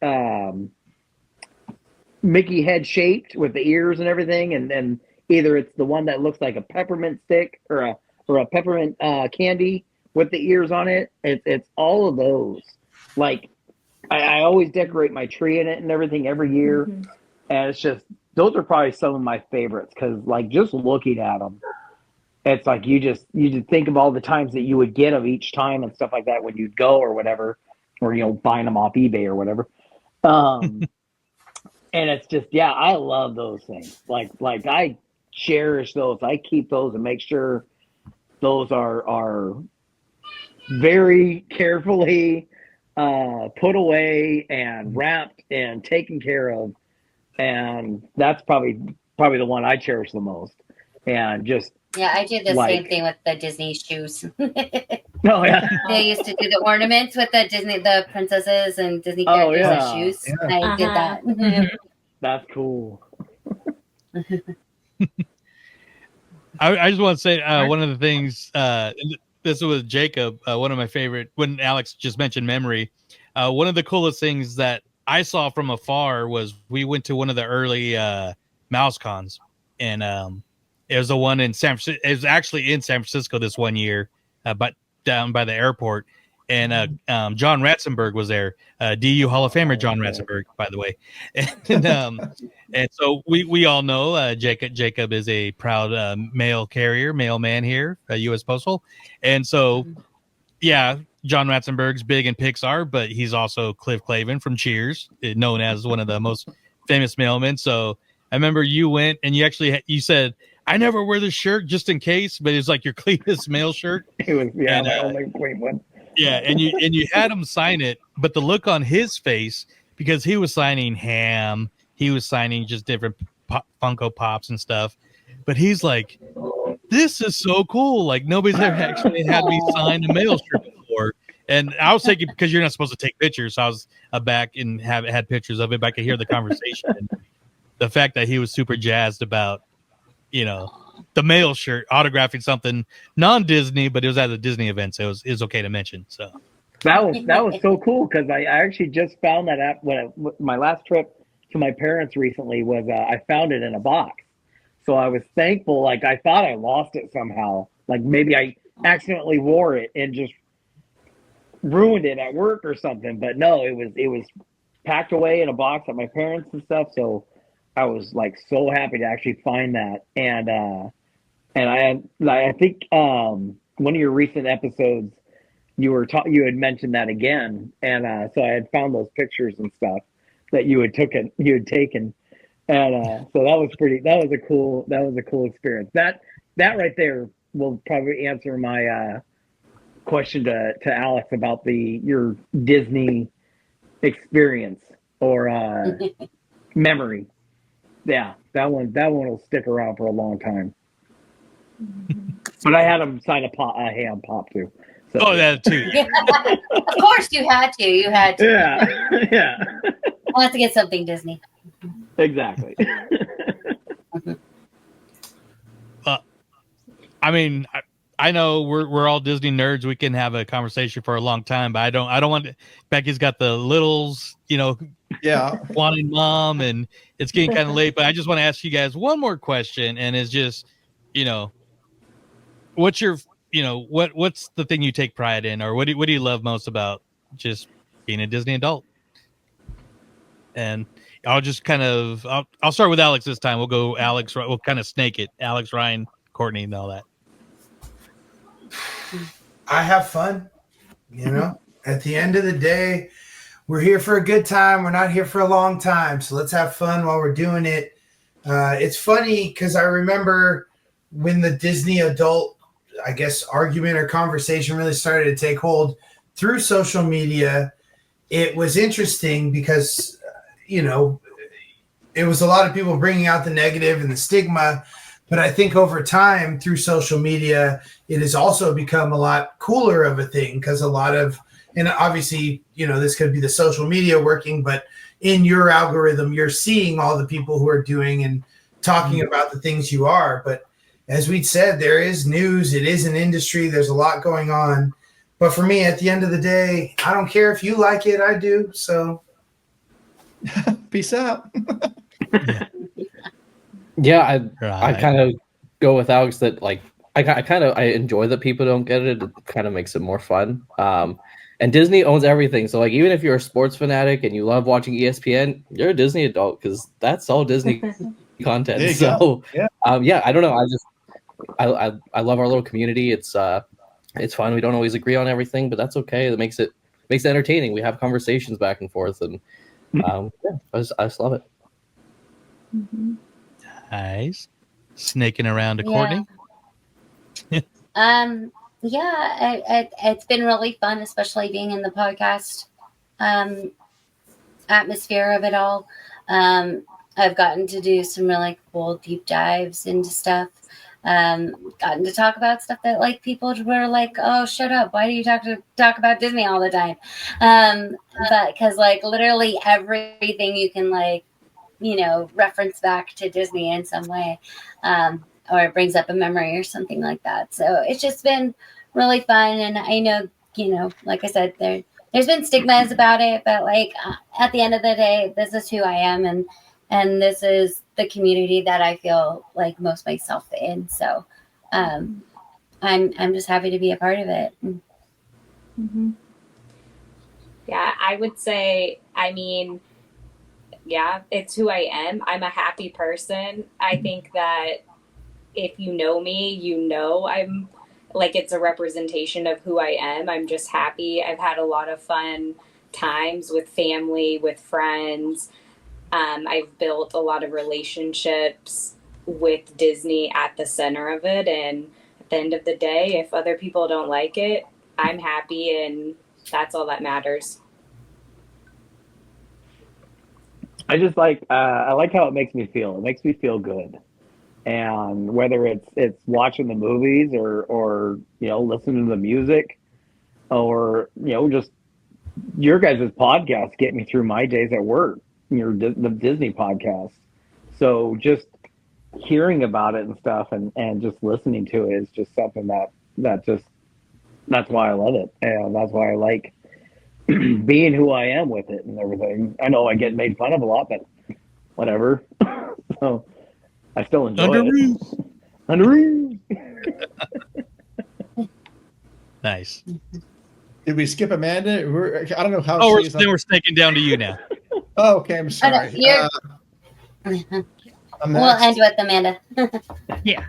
head shaped with the ears and everything, and then either it's the one that looks like a peppermint stick or a peppermint candy with the ears on it. It's all of those. Like I always decorate my tree in it and everything every year, and it's just, those are probably some of my favorites, because like just looking at them, it's like you just think of all the times that you would get them each time and stuff like that when you'd go or whatever, or buying them off eBay or whatever. And it's just, I love those things. Like I cherish those. I keep those and make sure those are very carefully put away and wrapped and taken care of. And that's probably the one I cherish the most. And just I do the same thing with the Disney shoes. Oh yeah, they used to do the ornaments with the princesses and Disney characters' shoes. Yeah. I did that. That's cool. I just want to say one of the things. This was Jacob. One of my favorite. When Alex just mentioned memory, one of the coolest things that I saw from afar was we went to one of the early Mouse Cons, and it was the one in San Francisco. It was actually in San Francisco this one year, but down by the airport. and John Ratzenberg was there. DU Hall of Famer John Ratzenberg, by the way. And so we all know Jacob is a proud mailman here at U.S. Postal. And so, yeah, John Ratzenberg's big in Pixar, but he's also Cliff Clavin from Cheers, known as one of the most famous mailmen. So I remember you went and you said, I never wear this shirt just in case, but it's like your cleanest mail shirt. It was, yeah, my only clean one. Yeah, and you had him sign it, but the look on his face, because he was signing Ham, he was signing just different Funko Pops and stuff, but he's like, this is so cool. Like, nobody's ever actually had me sign a mail shirt before. And I was thinking, because you're not supposed to take pictures, so I was back and had pictures of it, but I could hear the conversation. And the fact that he was super jazzed about, the mail shirt, autographing something non-Disney, but it was at a Disney event, so it was okay to mention. So that was so cool, because I actually just found that out when my last trip to my parents recently was I found it in a box. So I was thankful. Like, I thought I lost it somehow. Like, maybe I accidentally wore it and just ruined it at work or something. But no, it was packed away in a box at my parents and stuff. So I was like so happy to actually find that. And I think one of your recent episodes, you had mentioned that again. And so I had found those pictures and stuff that you had taken. And so that was a cool experience. That right there will probably answer my question to Alex about your Disney experience or memory. Yeah, that one will stick around for a long time. But I had him sign a Ham Pop too. So. Oh, that too. Yeah. Of course, you had to. Yeah, yeah. I'll have to get something Disney. Exactly. I mean, I know we're all Disney nerds. We can have a conversation for a long time, but I don't want to. Becky's got the littles, yeah, wanting mom, and it's getting kind of late. But I just want to ask you guys one more question, and it's just, what's your, what's the thing you take pride in, or what do you love most about just being a Disney adult? And I'll just I'll start with Alex this time. We'll go Alex. We'll kind of snake it. Alex, Ryan, Courtney, and all that. I have fun. At the end of the day, we're here for a good time. We're not here for a long time. So let's have fun while we're doing it. It's funny because I remember when the Disney adult, I guess, argument or conversation really started to take hold through social media. It was interesting because, it was a lot of people bringing out the negative and the stigma. But I think over time through social media, it has also become a lot cooler of a thing because and obviously, this could be the social media working, but in your algorithm, you're seeing all the people who are doing and talking about the things you are. But as we said, there is news. It is an industry. There's a lot going on. But for me, at the end of the day, I don't care if you like it. I do. So peace out. Yeah, I kind of go with Alex that I enjoy that people don't get it. It kind of makes it more fun. And Disney owns everything. So even if you're a sports fanatic and you love watching ESPN, you're a Disney adult because that's all Disney content. So yeah, I don't know. I love our little community. It's fun. We don't always agree on everything, but that's okay. It makes it entertaining. We have conversations back and forth, and I just love it. Mm-hmm. Nice. Snaking around to Courtney. It's been really fun, especially being in the podcast atmosphere of it all. I've gotten to do some really cool deep dives into stuff. Gotten to talk about stuff that people were like, oh, shut up, why do you talk about Disney all the time? But because literally everything you can reference back to Disney in some way, or it brings up a memory or something like that. So it's just been really fun. And I know, like I said, there's been stigmas about it, but at the end of the day, this is who I am. And this is the community that I feel like most myself in. So I'm just happy to be a part of it. Mm-hmm. Yeah, I would say, I mean, yeah, it's who I am. I'm a happy person. I think that if you know me, you know I'm like, it's a representation of who I am. I'm just happy. I've had a lot of fun times with family, with friends. I've built a lot of relationships with Disney at the center of it. And at the end of the day, if other people don't like it, I'm happy, and that's all that matters. I just I like how it makes me feel. It makes me feel good. And whether it's watching the movies or listening to the music, or just your guys' podcast get me through my days at work, the Disney podcast. So just hearing about it and stuff and just listening to it is just something that's why I love it. And that's why I like being who I am with it and everything. I know I get made fun of a lot, but whatever. So I still enjoy it. Under Nice. Did we skip Amanda? I don't know how. Oh, we're snaking down to you now. Oh, okay. I'm sorry. We'll end with Amanda. Yeah.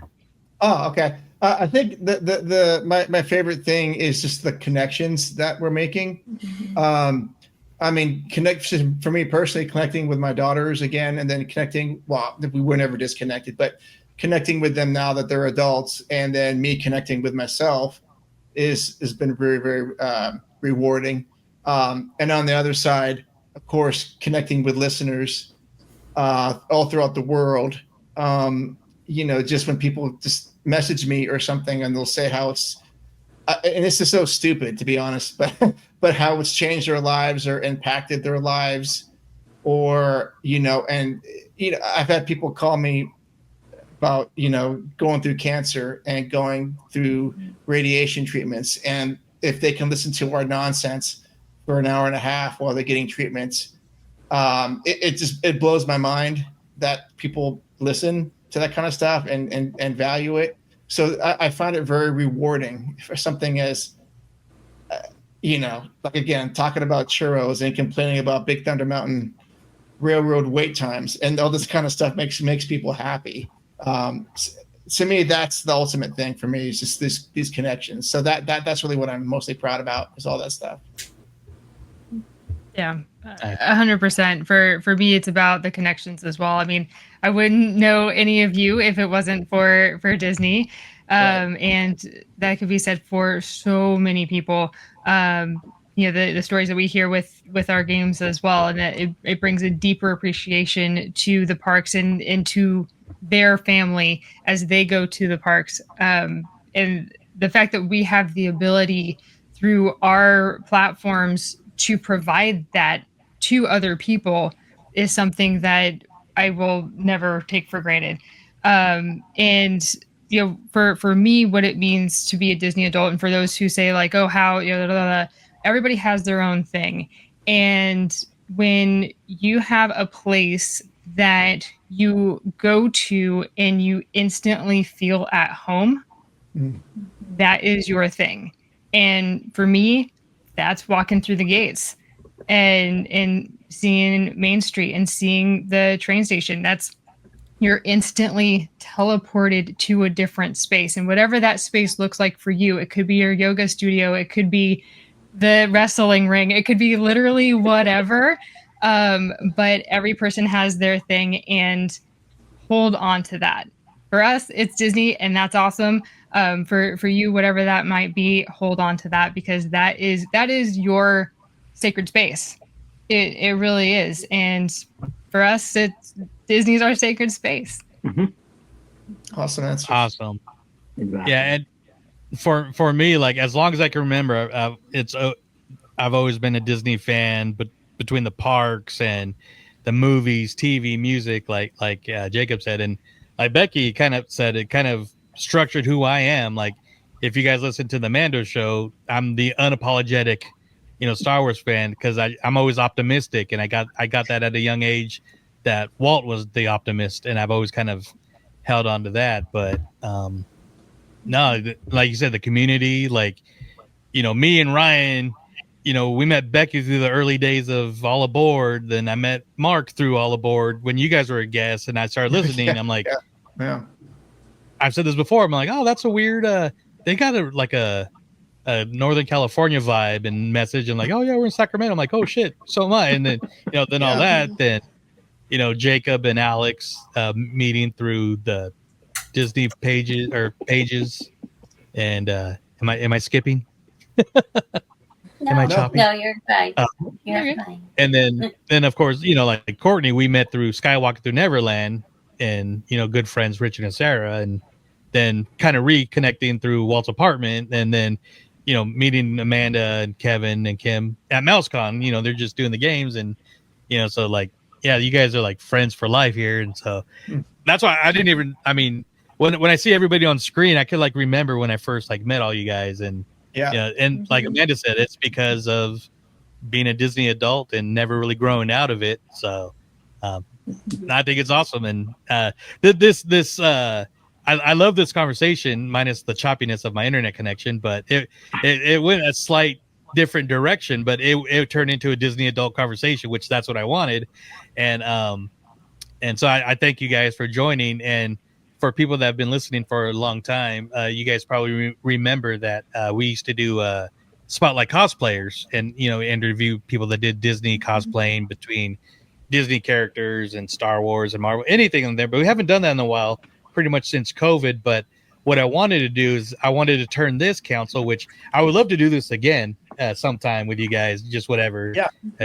Oh, okay. I think my favorite thing is just the connections that we're making. I mean, connection for me personally, connecting with my daughters again, and then connecting. Well, we were never disconnected, but connecting with them now that they're adults, and then me connecting with myself has been very, very rewarding. And on the other side, of course, connecting with listeners all throughout the world. Just when people just message me or something and they'll say how it's, and this is so stupid to be honest, but how it's changed their lives or impacted their lives, or I've had people call me about going through cancer and going through radiation treatments, and if they can listen to our nonsense for an hour and a half while they're getting treatments, it blows my mind that people listen to that kind of stuff and value it. So I find it very rewarding for something as, like again, talking about churros and complaining about Big Thunder Mountain Railroad wait times and all this kind of stuff makes people happy. To me, that's the ultimate thing for me, is just these connections. So that's really what I'm mostly proud about, is all that stuff. Yeah, 100%. For me, it's about the connections as well. I mean, I wouldn't know any of you if it wasn't for Disney. Right. And that could be said for so many people. The stories that we hear with our games as well, and that it brings a deeper appreciation to the parks and to their family as they go to the parks. And the fact that we have the ability through our platforms to provide that to other people is something that I will never take for granted. And for me, what it means to be a Disney adult, and for those who say like, oh, how everybody has their own thing, and when you have a place that you go to and you instantly feel at home, that is your thing. And for me, that's walking through the gates and seeing Main Street and seeing the train station. You're instantly teleported to a different space. And whatever that space looks like for you, it could be your yoga studio, it could be the wrestling ring, it could be literally whatever. But every person has their thing, and hold on to that. For us, it's Disney, and that's awesome. For you, whatever that might be, hold on to that, because that is your sacred space. It really is. And for us, Disney's our sacred space. Mm-hmm. Awesome answer. Awesome. Exactly. Yeah, and for me, like as long as I can remember, I've always been a Disney fan, but between the parks and the movies, TV, music, like Jacob said, and like Becky kind of said, it kind of structured who I am. Like if you guys listen to the Mando show, I'm the unapologetic, Star Wars fan, because I'm always optimistic, and I got that at a young age, that Walt was the optimist, and I've always kind of held on to that. But no, like you said, the community, like me and Ryan, we met Becky through the early days of All Aboard. Then I met Mark through All Aboard when you guys were a guest, and I started listening. I'm like, I've said this before. I'm like, oh, that's a weird. They got a Northern California vibe and message, and like, oh yeah, we're in Sacramento. I'm like, oh shit, so am I. And then then all that, then Jacob and Alex meeting through the Disney pages. And am I skipping? Am I chopping? No, you're fine. You're fine. And then of course, like Courtney, we met through Skywalker through Neverland, and good friends Richard and Sarah, and then kind of reconnecting through Walt's apartment, and then meeting Amanda and Kevin and Kim at MouseCon. They're just doing the games, and so like, yeah, you guys are like friends for life here, and so that's why I didn't even. I mean, when I see everybody on screen, I could like remember when I first like met all you guys, and and like Amanda said, it's because of being a Disney adult and never really growing out of it. So I think it's awesome, and I love this conversation, minus the choppiness of my internet connection, but it went a slight different direction, but it turned into a Disney adult conversation, which that's what I wanted. And so I thank you guys for joining. And for people that have been listening for a long time, you guys probably remember that we used to do Spotlight cosplayers and, interview people that did Disney cosplaying between Disney characters and Star Wars and Marvel, anything in there, but we haven't done that in a while, pretty much since COVID. But what I wanted to do is I wanted to turn this council, which I would love to do this again sometime with you guys, just whatever,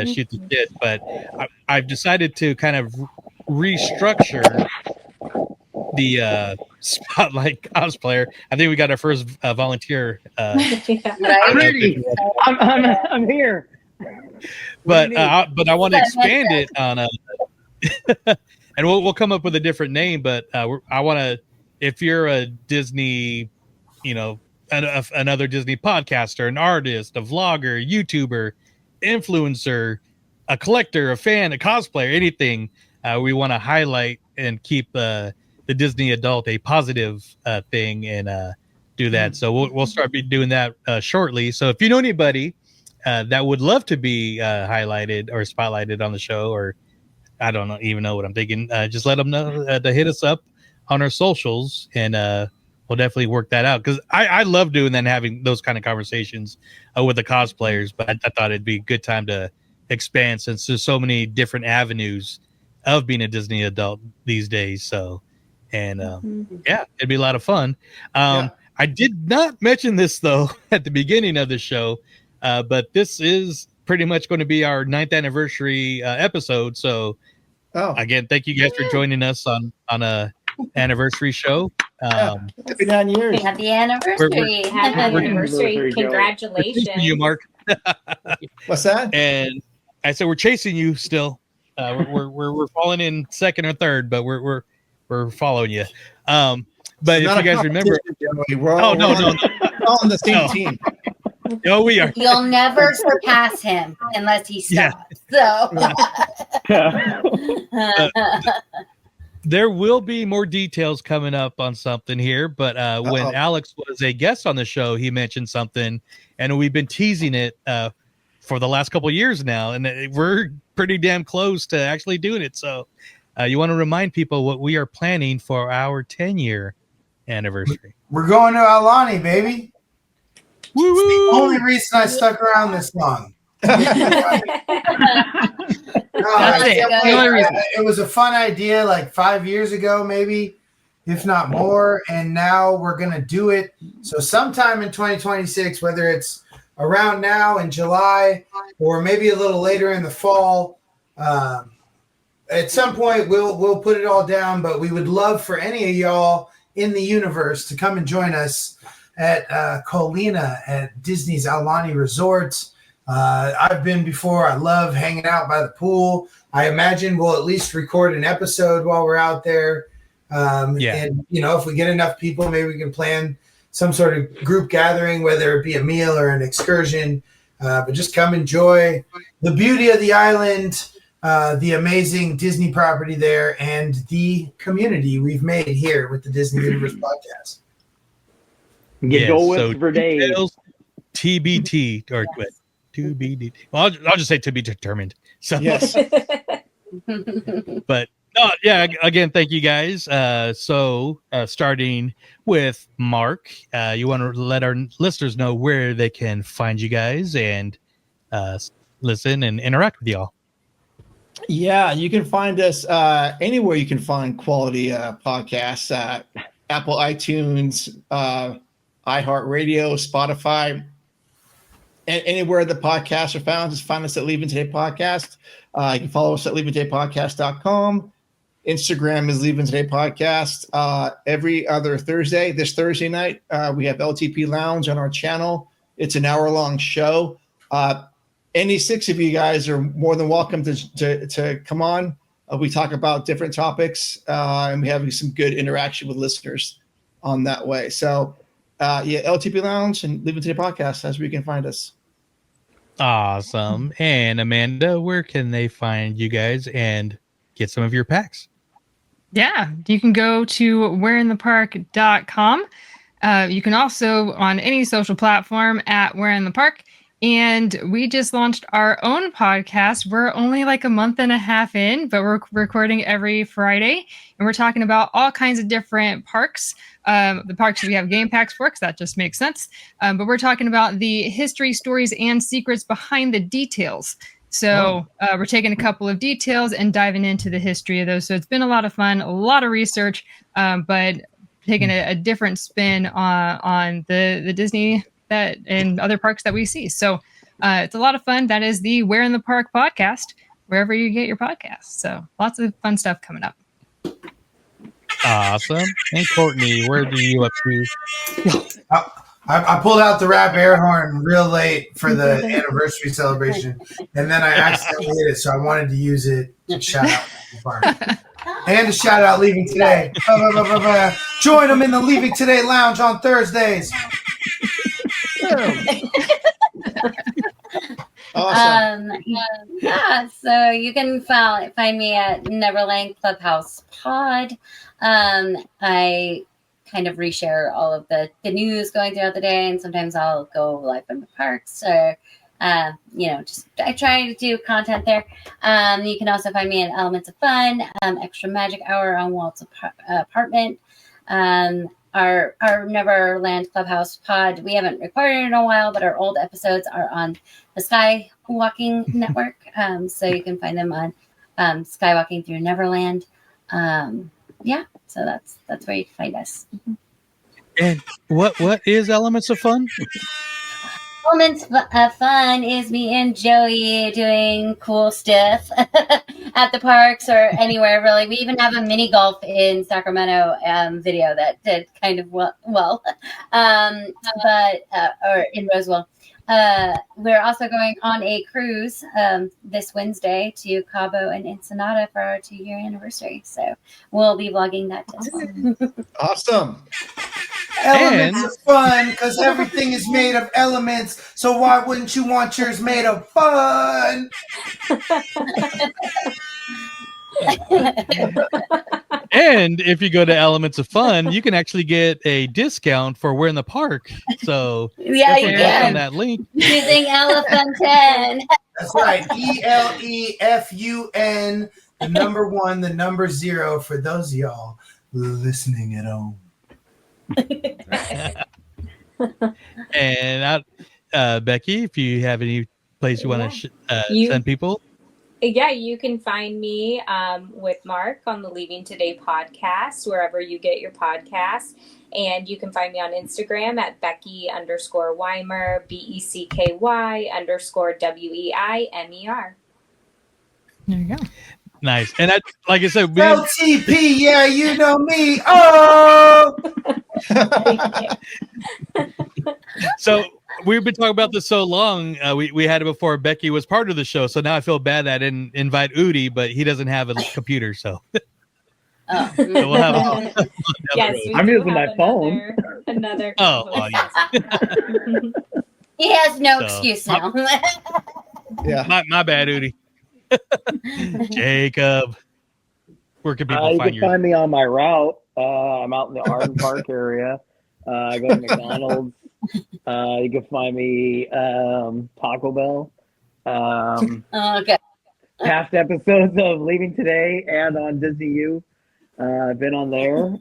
shoot the shit. But I've decided to kind of restructure the Spotlight cosplayer. I think we got our first volunteer. I'm here. But I want to expand it on and we'll come up with a different name. But I want to, if you're a Disney, another Disney podcaster, an artist, a vlogger, YouTuber, influencer, a collector, a fan, a cosplayer, anything, we want to highlight and keep the Disney adult a positive thing, and do that. So we'll start doing that shortly. So if you know anybody that would love to be highlighted or spotlighted on the show, or I don't even know what I'm thinking, just let them know to hit us up on our socials, and we'll definitely work that out, because I love doing that and having those kind of conversations with the cosplayers. But I thought it'd be a good time to expand, since there's so many different avenues of being a Disney adult these days. So, and yeah, it'd be a lot of fun. I did not mention this though at the beginning of the show, but this is pretty much going to be our 9th anniversary episode. So again, thank you guys for joining us on a anniversary show. Happy 9 years. Happy anniversary. Happy anniversary. Congratulations. You, Mark. What's that? And I said we're chasing you still. We're falling in second or third, but we're following you. But if you guys remember, we're all on the same team. No, we are. You'll never surpass him unless he stops. There will be more details coming up on something here, but when Alex was a guest on the show, he mentioned something, and we've been teasing it for the last couple of years now, and we're pretty damn close to actually doing it. So you want to remind people what we are planning for our 10-year anniversary. We're going to Aulani, baby. Woo-woo! It's the only reason I stuck around this long. It was a fun idea like 5 years ago, maybe, if not more, and now we're going to do it. So sometime in 2026, whether it's around now in July or maybe a little later in the fall, at some point we'll put it all down, but we would love for any of y'all in the universe to come and join us at Colina at Disney's Aulani Resort. I've been before. I love hanging out by the pool. I imagine we'll at least record an episode while we're out there. And, if we get enough people, maybe we can plan some sort of group gathering, whether it be a meal or an excursion. But just come enjoy the beauty of the island, the amazing Disney property there, and the community we've made here with the Disney Universe Podcast. Go with for days. TBT or To be. Well, I'll just say to be determined. So Yes. But no, yeah. Again, thank you guys. So starting with Mark, you want to let our listeners know where they can find you guys and listen and interact with y'all. Yeah, you can find us anywhere you can find quality podcasts. Apple, iTunes, iHeartRadio, Spotify, and anywhere the podcasts are found. Just find us at Leaving Today Podcast. You can follow us at LeavingTodayPodcast.com. Instagram is Leaving Today Podcast. Every other Thursday, this Thursday night, we have LTP Lounge on our channel. It's an hour-long show. Any 6 of you guys are more than welcome to come on. We talk about different topics, and we have some good interaction with listeners on that way. So, LTP Lounge and Leaving Today Podcast, that's where you can find us. Awesome. And Amanda, where can they find you guys and get some of your packs? Yeah, you can go to whereinthepark.com. You can also on any social platform at Where in the Park. And we just launched our own podcast. We're only like a month and a half in, but we're recording every Friday. And we're talking about all kinds of different parks. The parks that we have game packs for, because that just makes sense. But we're talking about the history, stories, and secrets behind the details. So we're taking a couple of details and diving into the history of those. So it's been a lot of fun, a lot of research, but taking a different spin on the Disney that and other parks that we see. So it's a lot of fun. That is the Where in the Park podcast, wherever you get your podcasts. So lots of fun stuff coming up. Awesome. And Courtney, where do you up to? I pulled out the rap air horn real late for the anniversary celebration, and then I accidentally hit it, so I wanted to use it to shout out the park. And to shout out Leaving Today. Join them in the Leaving Today Lounge on Thursdays. Awesome. So you can find me at Neverland Clubhouse Pod. I kind of reshare all of the news going throughout the day, and sometimes I'll go live from the parks or I try to do content there. You can also find me at Elements of Fun, Extra Magic Hour on Walt's apartment. Our Neverland Clubhouse pod, we haven't recorded in a while, but our old episodes are on the Skywalking Network. So you can find them on Skywalking Through Neverland. So that's where you can find us. And what is Elements of Fun? Elements of Fun is me and Joey doing cool stuff at the parks or anywhere, really. We even have a mini golf in Sacramento video that did kind of well, or in Roswell. We're also going on a cruise this Wednesday to Cabo and Ensenada for our 2-year anniversary. So we'll be vlogging that too. Awesome. Elements of fun, because everything is made of elements. So why wouldn't you want yours made of fun? And if you go to Elements of Fun, you can actually get a discount for We're in the Park. So yeah, you can on that link using Elephant10. That's right, ELEFUN, the number 1, the number 0 for those of y'all listening at home. And Becky, if you have any place you want to send people. Yeah, you can find me with Mark on the Leaving Today podcast, wherever you get your podcasts. And you can find me on Instagram at Becky_Weimer, BECKY_WEIMER. There you go. Nice. And like I said, LTP, yeah, you know me. Oh! So we've been talking about this so long. We had it before Becky was part of the show. So now I feel bad that I didn't invite Udi, but he doesn't have a computer. So, so we'll have yes, I'm using my phone. Another. Yes. He has no excuse now. Yeah. My bad, Udi. Jacob, where can people you find can you? find me on my route. I'm out in the Arden Park area. I go to McDonald's You can find me Taco Bell. Okay. Past episodes of Leaving Today and on Disney U. I've been on there.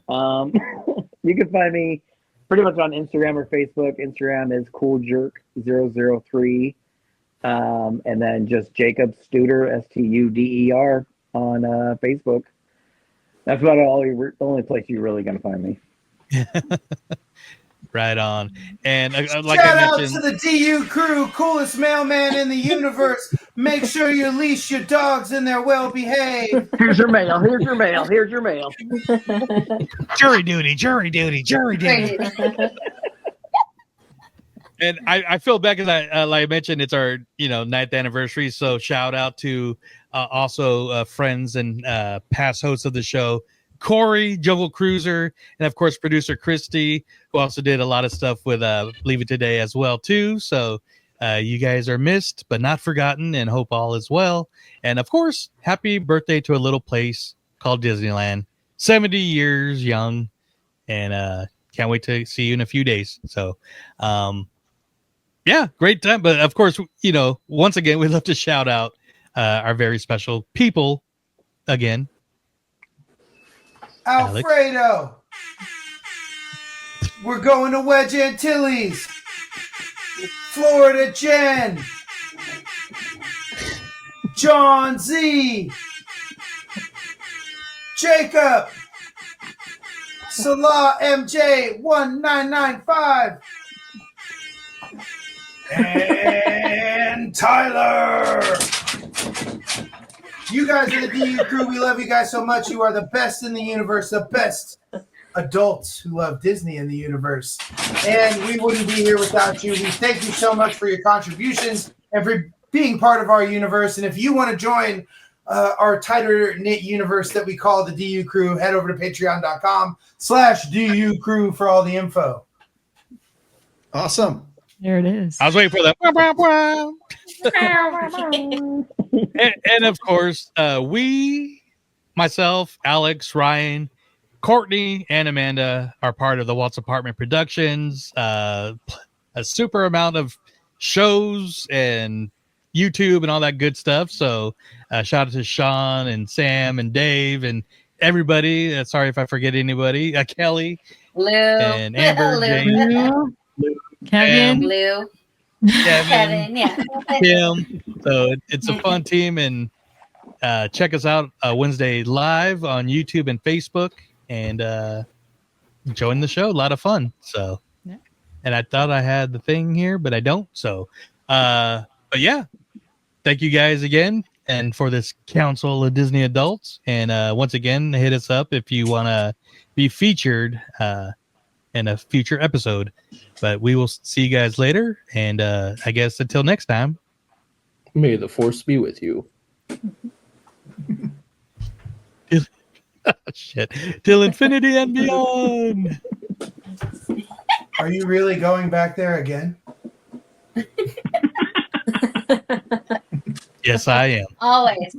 You can find me pretty much on Instagram or Facebook. Instagram is CoolJerk003. And then just Jacob Studer, Studer on Facebook. That's about the only place you're really going to find me. Right on. And like Shout I out mentioned, to the DU crew, coolest mailman in the universe. Make sure you leash your dogs and they're well behaved. Here's your mail. Here's your mail. Here's your mail. jury duty. And I feel bad because like I mentioned, it's our 9th anniversary. So shout out to also friends and past hosts of the show, Corey, Jungle Cruiser, and of course producer Christy, who also did a lot of stuff with Leave It Today as well too. So you guys are missed but not forgotten, and hope all is well. And of course, happy birthday to a little place called Disneyland, 70 years young, and can't wait to see you in a few days. So yeah, great time. But of course, once again, we'd love to shout out our very special people again. Alfredo. Alex. We're going to Wedge Antilles. Florida Jen. John Z. Jacob. Salah MJ 1995. And Tyler. You guys are the DU crew. We love you guys so much. You are the best in the universe, the best adults who love Disney in the universe. And we wouldn't be here without you. We thank you so much for your contributions and for being part of our universe. And if you want to join our tighter knit universe that we call the DU crew, head over to patreon.com/DU crew for all the info. Awesome. There it is. I was waiting for that. and of course, myself, Alex, Ryan, Courtney, and Amanda are part of the Waltz Apartment Productions. A super amount of shows and YouTube and all that good stuff. So shout out to Sean and Sam and Dave and everybody. Sorry if I forget anybody. Kelly, Lou, and Amber, Lou, Kevin, Lou, Kevin, yeah, Tim. So it's a fun team, and check us out Wednesday live on YouTube and Facebook, and join the show. A lot of fun. So, yeah. And I thought I had the thing here, but I don't. So, but yeah, thank you guys again, and for this Council of Disney Adults. And once again, hit us up if you want to be featured in a future episode. But we will see you guys later, and I guess until next time, may the force be with you. Shit, till infinity and beyond. Are you really going back there again? Yes, I am. always.